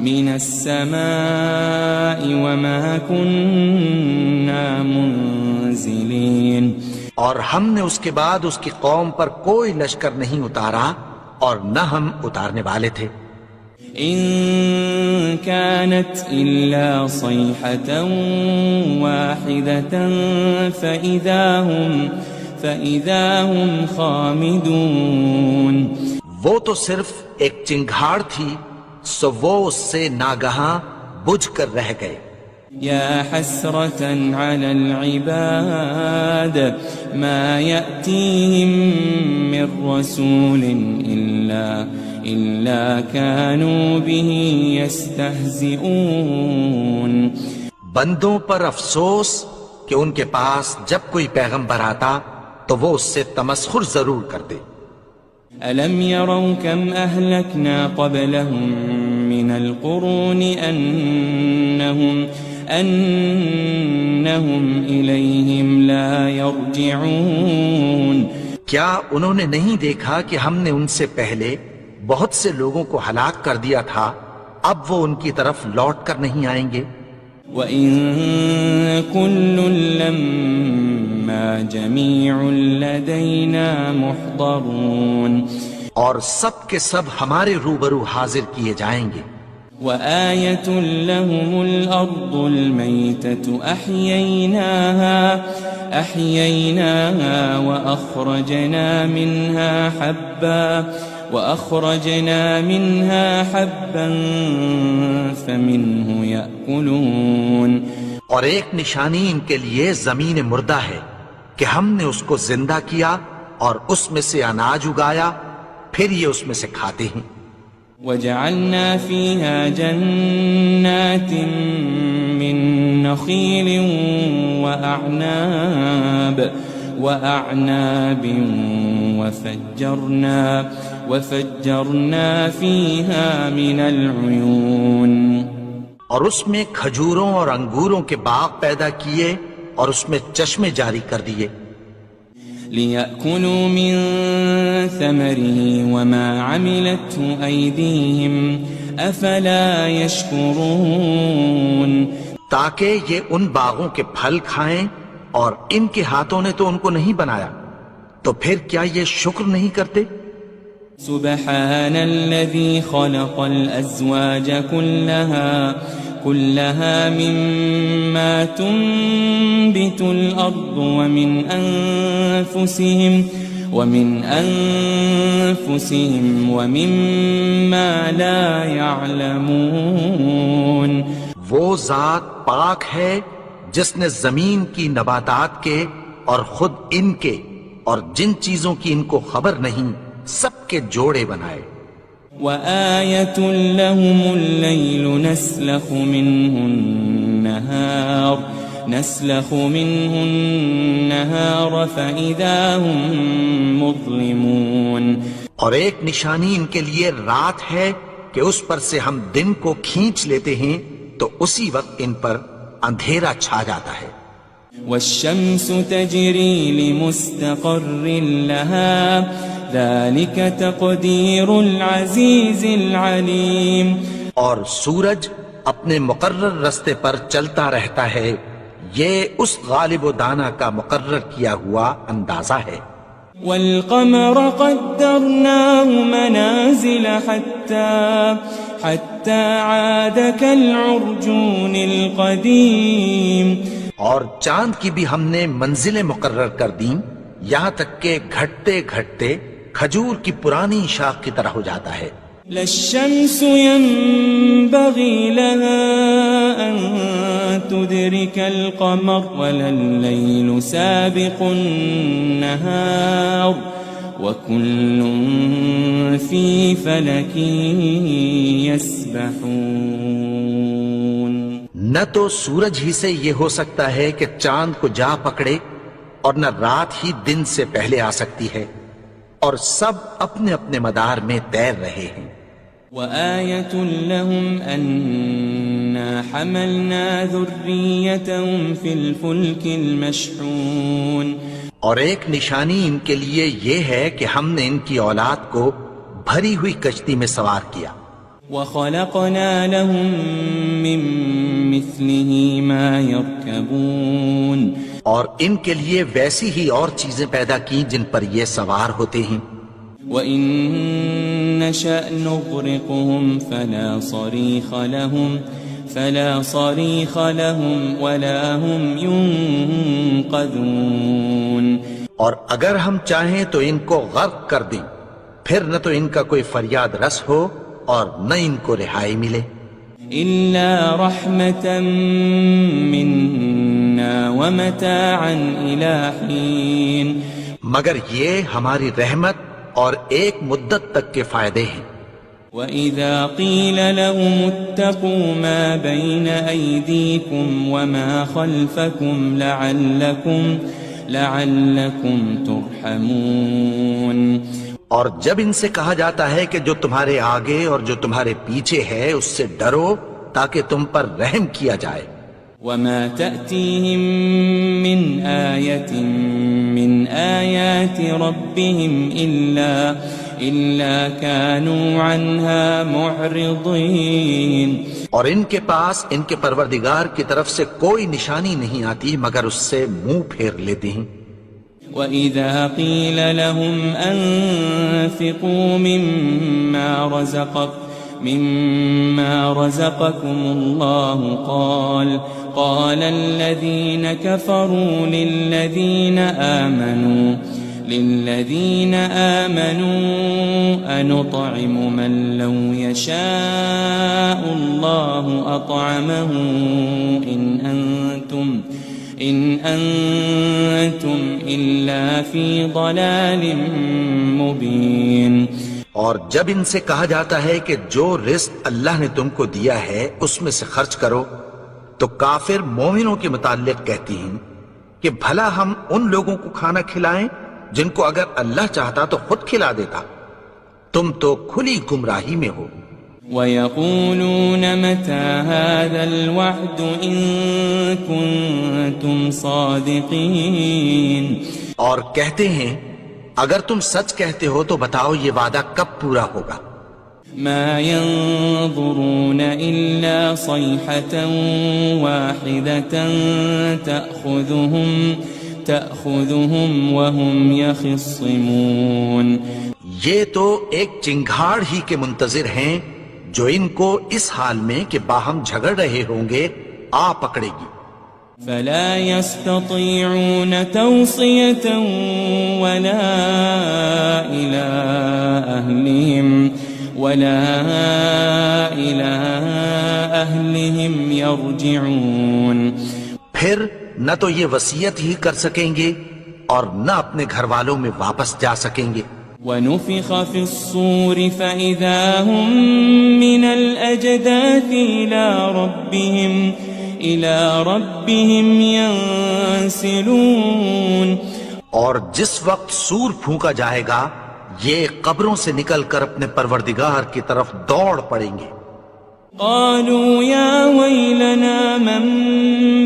Speaker 4: من السماء وما كنا منزلين.
Speaker 2: اور ہم نے اس کے بعد اس کی قوم پر کوئی لشکر نہیں اتارا اور نہ ہم اتارنے والے تھے.
Speaker 4: إن كانت إلا صيحة واحدة فإذا هم خامدون.
Speaker 2: وہ تو صرف ایک چنگھاڑ تھی، سو وہ اس سے ناگہاں بجھ کر رہ گئے.
Speaker 4: يا حسرة على العباد ما يأتيهم من رسول إلا كانوا به يستهزئون.
Speaker 2: بندوں پر افسوس کہ ان کے پاس جب کوئی پیغمبر آتا تو وہ اس سے تمسخر ضرور کرتے.
Speaker 4: ألم يروا كم أهلكنا قبلهم من القرون أنهم إليهم لا يرجعون.
Speaker 2: کیا انہوں نے نہیں دیکھا کہ ہم نے ان سے پہلے بہت سے لوگوں کو ہلاک کر دیا تھا، اب وہ ان کی طرف لوٹ کر نہیں آئیں گے.
Speaker 4: وَإِن كُلٌّ لَمَّا جَمِيعٌ لَدَيْنَا مُحْضَرُونَ.
Speaker 2: اور سب کے سب ہمارے روبرو حاضر کیے جائیں گے.
Speaker 4: وآية لهم الأرض الميتة أحييناها وأخرجنا منها حبا فمنه يأكلون.
Speaker 2: اور ایک نشانی ان کے لیے زمین مردہ ہے کہ ہم نے اس کو زندہ کیا اور اس میں سے اناج اگایا، پھر یہ اس میں سے کھاتے ہیں.
Speaker 4: وجعلنا فيها جنات من نخيل وأعناب وفجرنا فيها من العيون.
Speaker 2: اور اس میں کھجوروں اور انگوروں کے باغ پیدا کیے اور اس میں چشمے جاری کر دیے.
Speaker 4: لِيَأْكُلُوا مِن ثَمَرِهِ وَمَا عَمِلَتْهُ أَيْدِيهِمْ أَفَلَا يَشْكُرُونَ.
Speaker 2: تاکہ یہ ان باغوں کے پھل کھائیں اور ان کے ہاتھوں نے تو ان کو نہیں بنایا، تو پھر کیا یہ شکر نہیں کرتے؟
Speaker 4: سبحان الذي خلق الأزواج كلها مما تنبت الأرض ومن أنفسهم ومما لا يعلمون.
Speaker 2: وہ ذات پاک ہے جس نے زمین کی نباتات کے اور خود ان کے اور جن چیزوں کی ان کو خبر نہیں سب کے جوڑے بنائے.
Speaker 4: وآية لهم الليل نسلخ منه النهار فإذا هم مظلمون.
Speaker 2: اور ایک نشانی ان کے لیے رات ہے کہ اس پر سے ہم دن کو کھینچ لیتے ہیں تو اسی وقت ان پر اندھیرا چھا جاتا ہے.
Speaker 4: والشمس تجري لمستقر لها ذلك تقدير العزيز العليم.
Speaker 2: اور سورج اپنے مقرر رستے پر چلتا رہتا ہے، یہ اس غالب و دانا کا مقرر کیا ہوا اندازہ ہے.
Speaker 4: والقمر قدرناه منازل حتى عاد كالعرجون القديم.
Speaker 2: اور چاند کی بھی ہم نے منزلیں مقرر کر دیں یہاں تک کہ گھٹتے گھٹتے کھجور کی پرانی شاخ کی طرح ہو جاتا ہے.
Speaker 4: للشمس ينبغي لها أن تدرك القمر ولا الليل سابق النهار وكل في فلك يسبحون.
Speaker 2: نہ تو سورج ہی سے یہ ہو سکتا ہے کہ چاند کو جا پکڑے اور نہ رات ہی دن سے پہلے آ سکتی ہے، اور سب اپنے اپنے مدار میں تیر رہے ہیں.
Speaker 4: وآية لهم أنا حملنا ذريتهم في الفلك المشحون.
Speaker 2: اور ایک نشانی ان کے لیے یہ ہے کہ ہم نے ان کی اولاد کو بھری ہوئی کشتی میں سوار کیا.
Speaker 4: وخلقنا لهم من مثله ما يركبون.
Speaker 2: اور ان کے لیے ویسی ہی اور چیزیں پیدا کی جن پر یہ سوار ہوتے ہیں.
Speaker 4: وَإِن نَّشَأْ نُغْرِقْهُمْ فَلَا صَرِيخَ لَهُمْ وَلَا هُمْ يُنقَذُونَ.
Speaker 2: اور اگر ہم چاہیں تو ان کو غرق کر دیں، پھر نہ تو ان کا کوئی فریاد رس ہو اور نہ ان کو رہائی ملے.
Speaker 4: إِلَّا رَحْمَةً مِّنَّا وَمَتَاعًا إِلَى حِينٍ.
Speaker 2: مگر یہ ہماری رحمت اور ایک مدت تک کے فائدے ہیں.
Speaker 4: وَإِذَا قِيلَ لَهُمُ اتَّقُوا مَا بَيْنَ أَيْدِيكُمْ وَمَا خَلْفَكُمْ لَعَلَّكُمْ تُرْحَمُونَ.
Speaker 2: اور جب ان سے کہا جاتا ہے کہ جو تمہارے آگے اور جو تمہارے پیچھے ہے اس سے ڈرو تاکہ تم پر رحم کیا جائے.
Speaker 4: وَمَا تَأْتِيهِم مِّنْ آيَةٍ مِّنْ آيَاتِ رَبِّهِمْ إِلَّا كَانُوا عَنْهَا مُعْرِضِينَ.
Speaker 2: اور ان کے پاس ان کے پروردگار کی طرف سے کوئی نشانی نہیں آتی مگر اس سے منہ پھیر لیتے ہیں.
Speaker 4: وَإِذَا قِيلَ لَهُمْ أَنفِقُوا مِمَّا رَزَقَكُمُ اللَّهُ قَالَ الَّذِينَ كَفَرُوا لِلَّذِينَ آمَنُوا أَنُطْعِمُ مَن لَّوْ يَشَاءُ اللَّهُ أَطْعَمَهُ إِنْ أَنْتُمْ إِلَّا فِي ضَلَالٍ مُبِينٍ۔
Speaker 2: اور جب ان سے کہا جاتا ہے کہ جو رزق اللہ نے تم کو دیا ہے اس میں سے خرچ کرو، تو کافر مومنوں کے متعلق کہتی ہیں کہ بھلا ہم ان لوگوں کو کھانا کھلائیں جن کو اگر اللہ چاہتا تو خود کھلا دیتا، تم تو کھلی گمراہی میں ہو۔
Speaker 4: وَيَقُولُونَ مَتَى هَذَا الْوَعْدُ إِن كُنتُمْ صَادِقِينَ،
Speaker 2: اور کہتے ہیں اگر تم سچ کہتے ہو تو بتاؤ یہ وعدہ کب پورا ہوگا۔
Speaker 4: ما ينظرون إلا صيحة واحدة تأخذهم وهم يخصمون،
Speaker 2: یہ تو ایک چنگھاڑ ہی کے منتظر ہیں جو ان کو اس حال میں کہ باہم جھگڑ رہے ہوں گے آ پکڑے گی۔
Speaker 4: فلا يستطيعون توصية ولا إلى أهلهم يرجعون،
Speaker 2: پھر نہ تو یہ وصیت ہی کر سکیں گے اور نہ اپنے گھر والوں میں واپس جا سکیں گے۔
Speaker 4: ونفخ في الصور فإذا هم من الأجداث إلى ربهم ينسلون،
Speaker 2: اور جس وقت سور پھونکا جائے گا یہ قبروں سے نکل کر اپنے پروردگار کی طرف دوڑ پڑیں گے۔
Speaker 4: قالوا يا ويلنا من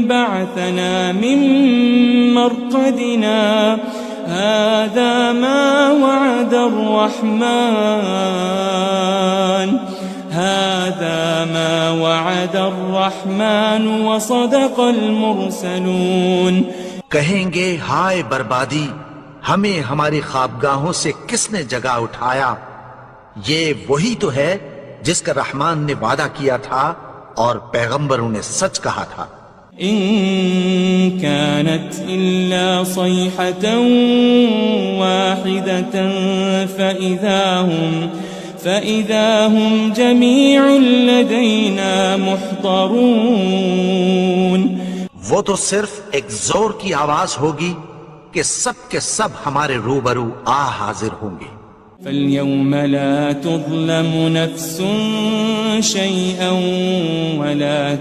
Speaker 4: بعثنا من مرقدنا هذا ما وعد الرحمن وصدق المرسلون،
Speaker 2: کہیں گے ہائے بربادی، ہمیں ہماری خوابگاہوں سے کس نے جگا اٹھایا، یہ وہی تو ہے جس کا رحمان نے وعدہ کیا تھا اور پیغمبروں نے سچ کہا تھا۔
Speaker 4: إن كانت إلا صيحة واحدة فإذا هم جميع لدينا محضرون،
Speaker 2: وہ تو صرف ایک زور کی آواز ہوگی کہ سب کے سب ہمارے روبرو آ حاضر ہوں گے۔
Speaker 4: فاليوم لا تظلم نفس شيئا ولا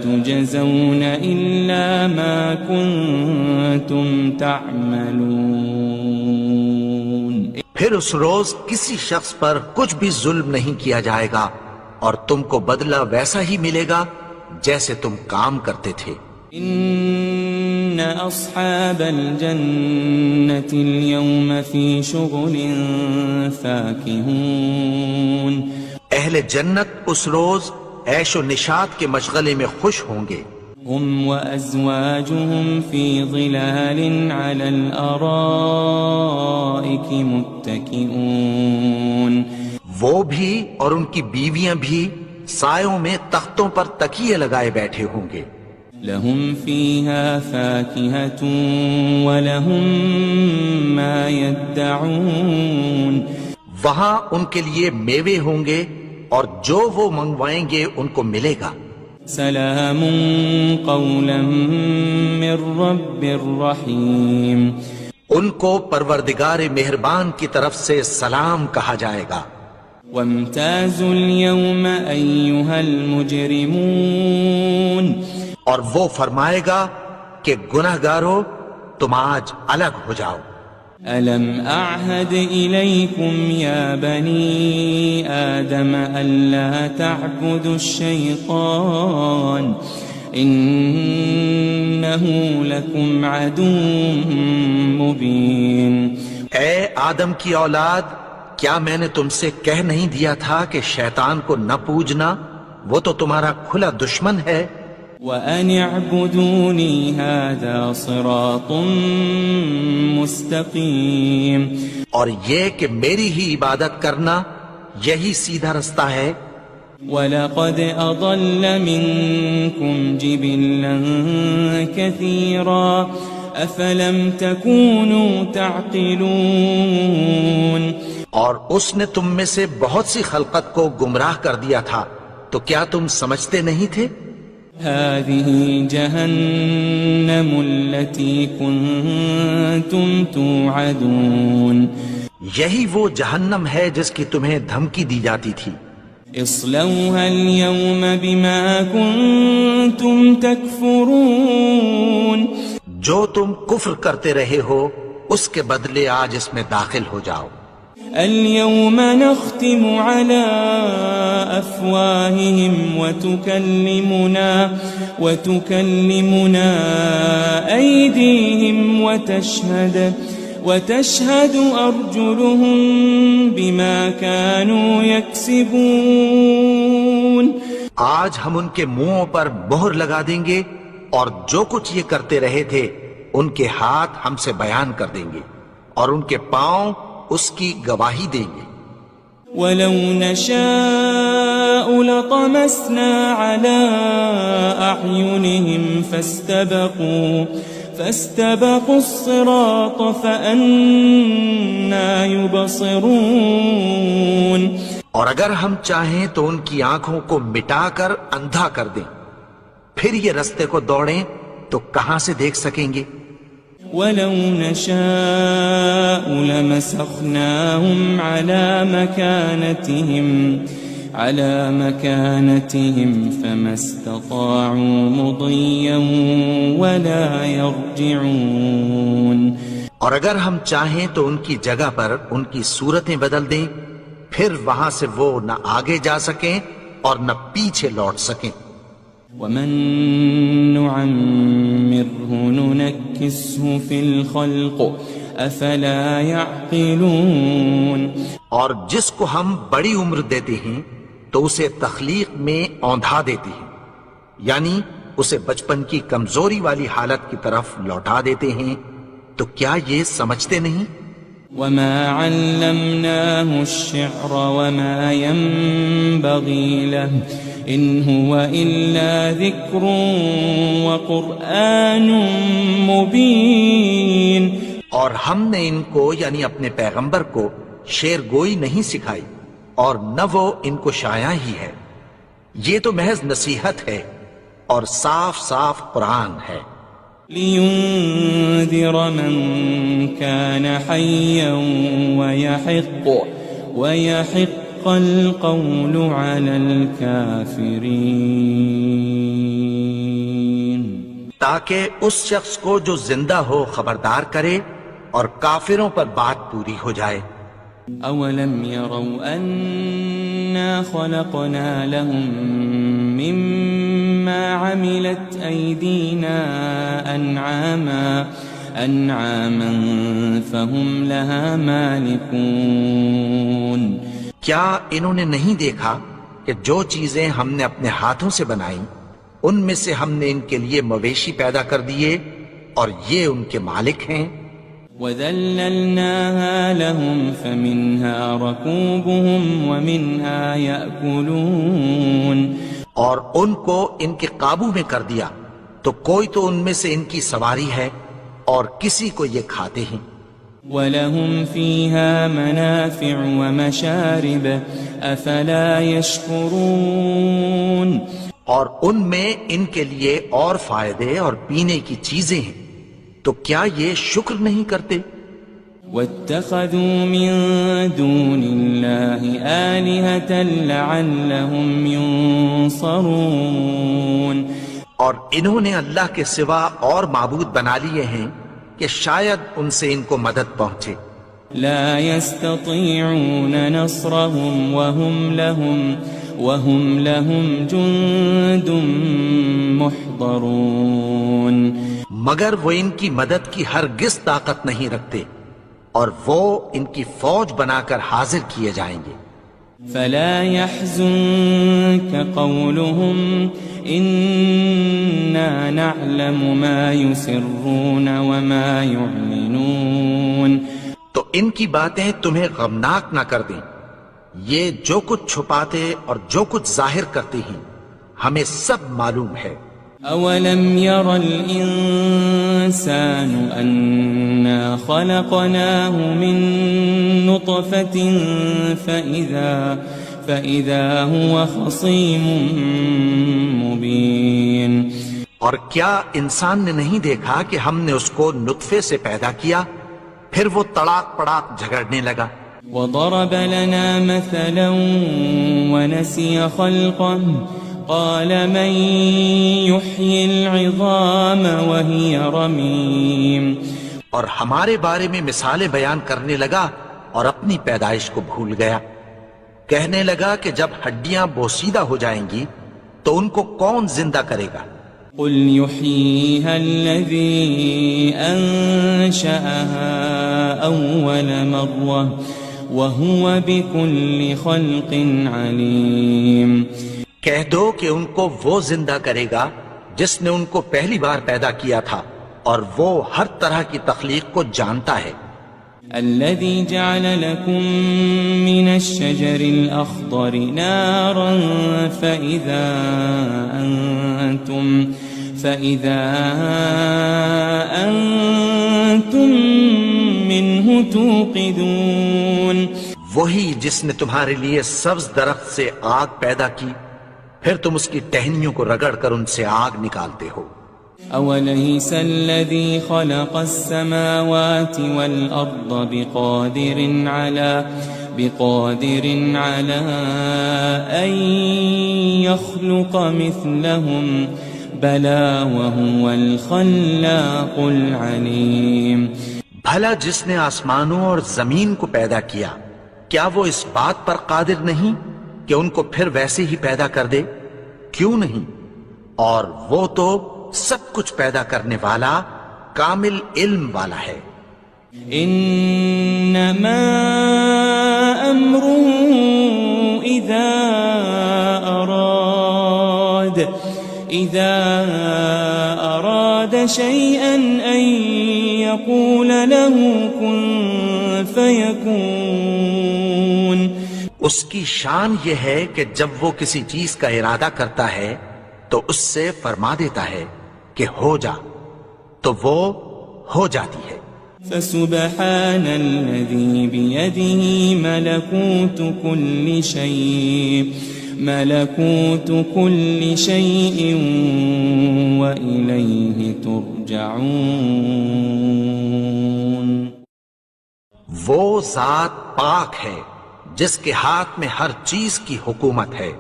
Speaker 4: تجزون إلا ما كنتم تعملون،
Speaker 2: پھر اس روز کسی شخص پر کچھ بھی ظلم نہیں کیا جائے گا اور تم کو بدلہ ویسا ہی ملے گا جیسے تم کام کرتے تھے۔
Speaker 4: إن أصحاب الجنة اليوم في شغل فاكهون،
Speaker 2: اہل جنت اس روز عیش و نشاط کے مشغلے میں خوش ہوں گے۔
Speaker 4: هم وأزواجهم في ظلال على الأرائك متكئون،
Speaker 2: وہ بھی اور ان کی بیویاں بھی سایوں میں تختوں پر تکیے لگائے بیٹھے ہوں گے۔
Speaker 4: لهم فيها فاكهة ولهم ما يدعون،
Speaker 2: وہاں ان کے لیے میوے ہوں گے اور جو وہ منگوائیں گے ان کو ملے گا۔
Speaker 4: سلام قولا من رب رحیم،
Speaker 2: ان کو پروردگار مہربان کی طرف سے سلام کہا جائے گا۔
Speaker 4: وامتازوا اليوم أيها المجرمون،
Speaker 2: اور وہ فرمائے گا کہ گنہگارو تم آج الگ ہو جاؤ۔
Speaker 4: ألم أعهد إليكم يا بني آدم ألا تعبدوا الشيطان إنه لكم عدو مبين،
Speaker 2: اے آدم کی اولاد، کیا میں نے تم سے کہہ نہیں دیا تھا کہ شیطان کو نہ پوجنا، وہ تو تمہارا کھلا دشمن ہے۔
Speaker 4: وَأَنِ اعْبُدُونِي هَذَا صِرَاطٌ مُسْتَقِيمٌ،
Speaker 2: اور یہ کہ میری ہی عبادت کرنا یہی سیدھا رستہ ہے۔
Speaker 4: وَلَقَدْ أَضَلَّ مِنكُمْ جِبِلًّا كَثِيرًا أَفَلَمْ تَكُونُوا تَعْقِلُونَ،
Speaker 2: اور اس نے تم میں سے بہت سی خلقت کو گمراہ کر دیا تھا، تو کیا تم سمجھتے نہیں تھے؟
Speaker 4: هذه جهنم التي كنتم توعدون،
Speaker 2: یہی وہ جہنم ہے جس کی تمہیں دھمکی دی جاتی تھی۔
Speaker 4: اصلوها اليوم بما كنتم تكفرون،
Speaker 2: جو تم کفر کرتے رہے ہو اس کے بدلے آج اس میں داخل ہو جاؤ۔
Speaker 4: اليوم نختم على أفواههم وتكلمنا أيديهم وتشهد أرجلهم بما كانوا يكسبون،
Speaker 2: آج ہم ان کے منہوں پر مہر لگا دیں گے اور جو کچھ یہ کرتے رہے تھے ان کے ہاتھ ہم سے بیان کر دیں گے اور ان کے پاؤں اس کی گواہی دیں گے۔
Speaker 4: وَلَوْ نَشَاءُ لَطَمَسْنَا عَلَىٰ أَعْيُنِهِمْ فَاسْتَبَقُوا الصِّرَاطَ فَأَنَّىٰ يُبْصِرُونَ،
Speaker 2: اور اگر ہم چاہیں تو ان کی آنکھوں کو مٹا کر اندھا کر دیں، پھر یہ رستے کو دوڑیں تو کہاں سے دیکھ سکیں گے؟
Speaker 4: وَلَوْ نَشَاءُ لَمَسَخْنَاهُمْ عَلَى مَكَانَتِهِمْ فَمَا اسْتَطَاعُوا مُضِيًّا وَلَا يَرْجِعُونَ،
Speaker 2: اور اگر ہم چاہیں تو ان کی جگہ پر ان کی صورتیں بدل دیں، پھر وہاں سے وہ نہ آگے جا سکیں اور نہ پیچھے لوٹ سکیں۔
Speaker 4: وَمَن نُعَمِّرْهُ نُنَكِّسْهُ فِي الْخَلْقِ أَفَلَا يَعْقِلُونَ،
Speaker 2: اور جس کو ہم بڑی عمر دیتے ہیں تو اسے تخلیق میں اوندھا دیتے ہیں، یعنی اسے بچپن کی کمزوری والی حالت کی طرف لوٹا دیتے ہیں، تو کیا یہ سمجھتے نہیں؟
Speaker 4: وَمَا عَلَّمْنَاهُ الشِّعْرَ وَمَا يَنبَغِي لَهُ إِنْ هُوَ إِلَّا ذِكْرٌ وَقُرْآنٌ مُبِينٌ،
Speaker 2: اور ہم نے ان کو یعنی اپنے پیغمبر کو شعر گوئی نہیں سکھائی اور نہ وہ ان کو شایع ہی ہے، یہ تو محض نصیحت ہے اور صاف صاف قرآن ہے۔
Speaker 4: لِيُنذِرَ مَن كَانَ حَيًّا وَيَحِقَّ الْقَوْلُ عَلَى الْكَافِرِينَ،
Speaker 2: تاکہ اس شخص کو جو زندہ ہو خبردار کرے اور کافروں پر بات پوری ہو جائے۔
Speaker 4: أَوَلَمْ يَرَوْا أَنَّا خَلَقْنَا لَهُم مِّمَّا عَمِلَتْ أَيْدِينَا أَنْعَامًا فَهُمْ لَهَا مَالِكُونَ،
Speaker 2: کیا انہوں نے نہیں دیکھا کہ جو چیزیں ہم نے اپنے ہاتھوں سے بنائیں ان میں سے ہم نے ان کے لیے مویشی پیدا کر دیے اور یہ ان کے مالک ہیں۔
Speaker 4: وَذَلَّلْنَاهَا لَهُمْ فَمِنْهَا رَكُوبُهُمْ وَمِنْهَا يَأْكُلُونَ،
Speaker 2: اور ان کو ان کے قابو میں کر دیا تو کوئی تو ان میں سے ان کی سواری ہے اور کسی کو یہ کھاتے ہیں۔
Speaker 4: وَلَهُمْ فِيهَا مَنَافِعُ وَمَشَارِبُ أَفَلَا يَشْكُرُونَ،
Speaker 2: اور ان میں ان کے لیے اور فائدے اور پینے کی چیزیں ہیں، تو کیا یہ شکر نہیں کرتے؟
Speaker 4: وَاتَّخَذُوا مِن دُونِ اللَّهِ آلِهَةً لَعَلَّهُمْ يُنصَرُونَ،
Speaker 2: اور انہوں نے اللہ کے سوا اور معبود بنا لیے ہیں کہ شاید ان سے ان کو مدد پہنچے۔
Speaker 4: لا يستطيعون نصرهم وهم لهم جند محضرون،
Speaker 2: مگر وہ ان کی مدد کی ہرگز طاقت نہیں رکھتے اور وہ ان کی فوج بنا کر حاضر کیے جائیں گے۔
Speaker 4: فلا يحزنك قولهم إنا نعلم ما يسرون وما يعلنون.
Speaker 2: تو ان کی باتیں تمہیں غمناک نہ کر دیں. یہ جو کچھ چھپاتے اور جو کچھ ظاہر کرتی ہیں ہمیں سب معلوم ہے.
Speaker 4: أولم ير الإنسان أنا خلقناه من نطفة فإذا هو خصيم مبين.
Speaker 2: اور کیا انسان نے نہیں دیکھا کہ ہم نے اس کو نطفے سے پیدا کیا پھر وہ تڑاک پڑاک جھگڑنے لگا.
Speaker 4: وضرب لنا مثلا ونسي خلقه قال من يحيي العظام وهي رميم.
Speaker 2: اور ہمارے بارے میں مثالیں بیان کرنے لگا اور اپنی پیدائش کو بھول گیا. کہنے لگا کہ جب ہڈیاں بوسیدہ ہو جائیں گی تو ان کو کون زندہ کرے گا؟
Speaker 4: قل يحييها الذي أنشأها أول مرة وهو بكل خلق عليم.
Speaker 2: کہہ دو کہ ان کو وہ زندہ کرے گا جس نے ان کو پہلی بار پیدا کیا تھا اور وہ ہر طرح کی تخلیق کو جانتا ہے.
Speaker 4: الذي جعل لكم من الشجر الأخضر نارا فإذا أنتم منه توقدون.
Speaker 2: وہی جس نے تمہارے لیے سبز درخت سے آگ پیدا کی پھر تم اس کی ٹہنیوں کو رگڑ کر ان سے آگ نکالتے ہو.
Speaker 4: أوليس الذي خلق السماوات والأرض بقادر على أن يخلق مثلهم بلى وهو الخلاق العليم.
Speaker 2: بھلا جس نے آسمانوں اور زمین کو پیدا کیا کیا وہ اس بات پر قادر نہیں کہ ان کو پھر ویسے ہی پیدا کر دے؟ کیوں نہیں؟ اور وہ تو سب کچھ پیدا کرنے والا کامل علم والا ہے.
Speaker 4: انما امره اذا اراد شيئا ان يقول له كن فيكون.
Speaker 2: اس کی شان یہ ہے کہ جب وہ کسی چیز کا ارادہ کرتا ہے تو اس سے فرما دیتا ہے کہ ہو جا تو وہ ہو جاتی ہے.
Speaker 4: فسبحان الذي بيده ملكوت كل شيء وإليه ترجعون.
Speaker 2: وہ ذات پاک ہے جس کے ہاتھ میں ہر چیز کی حکومت ہے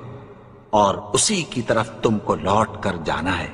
Speaker 2: اور اسی کی طرف تم کو لوٹ کر جانا ہے.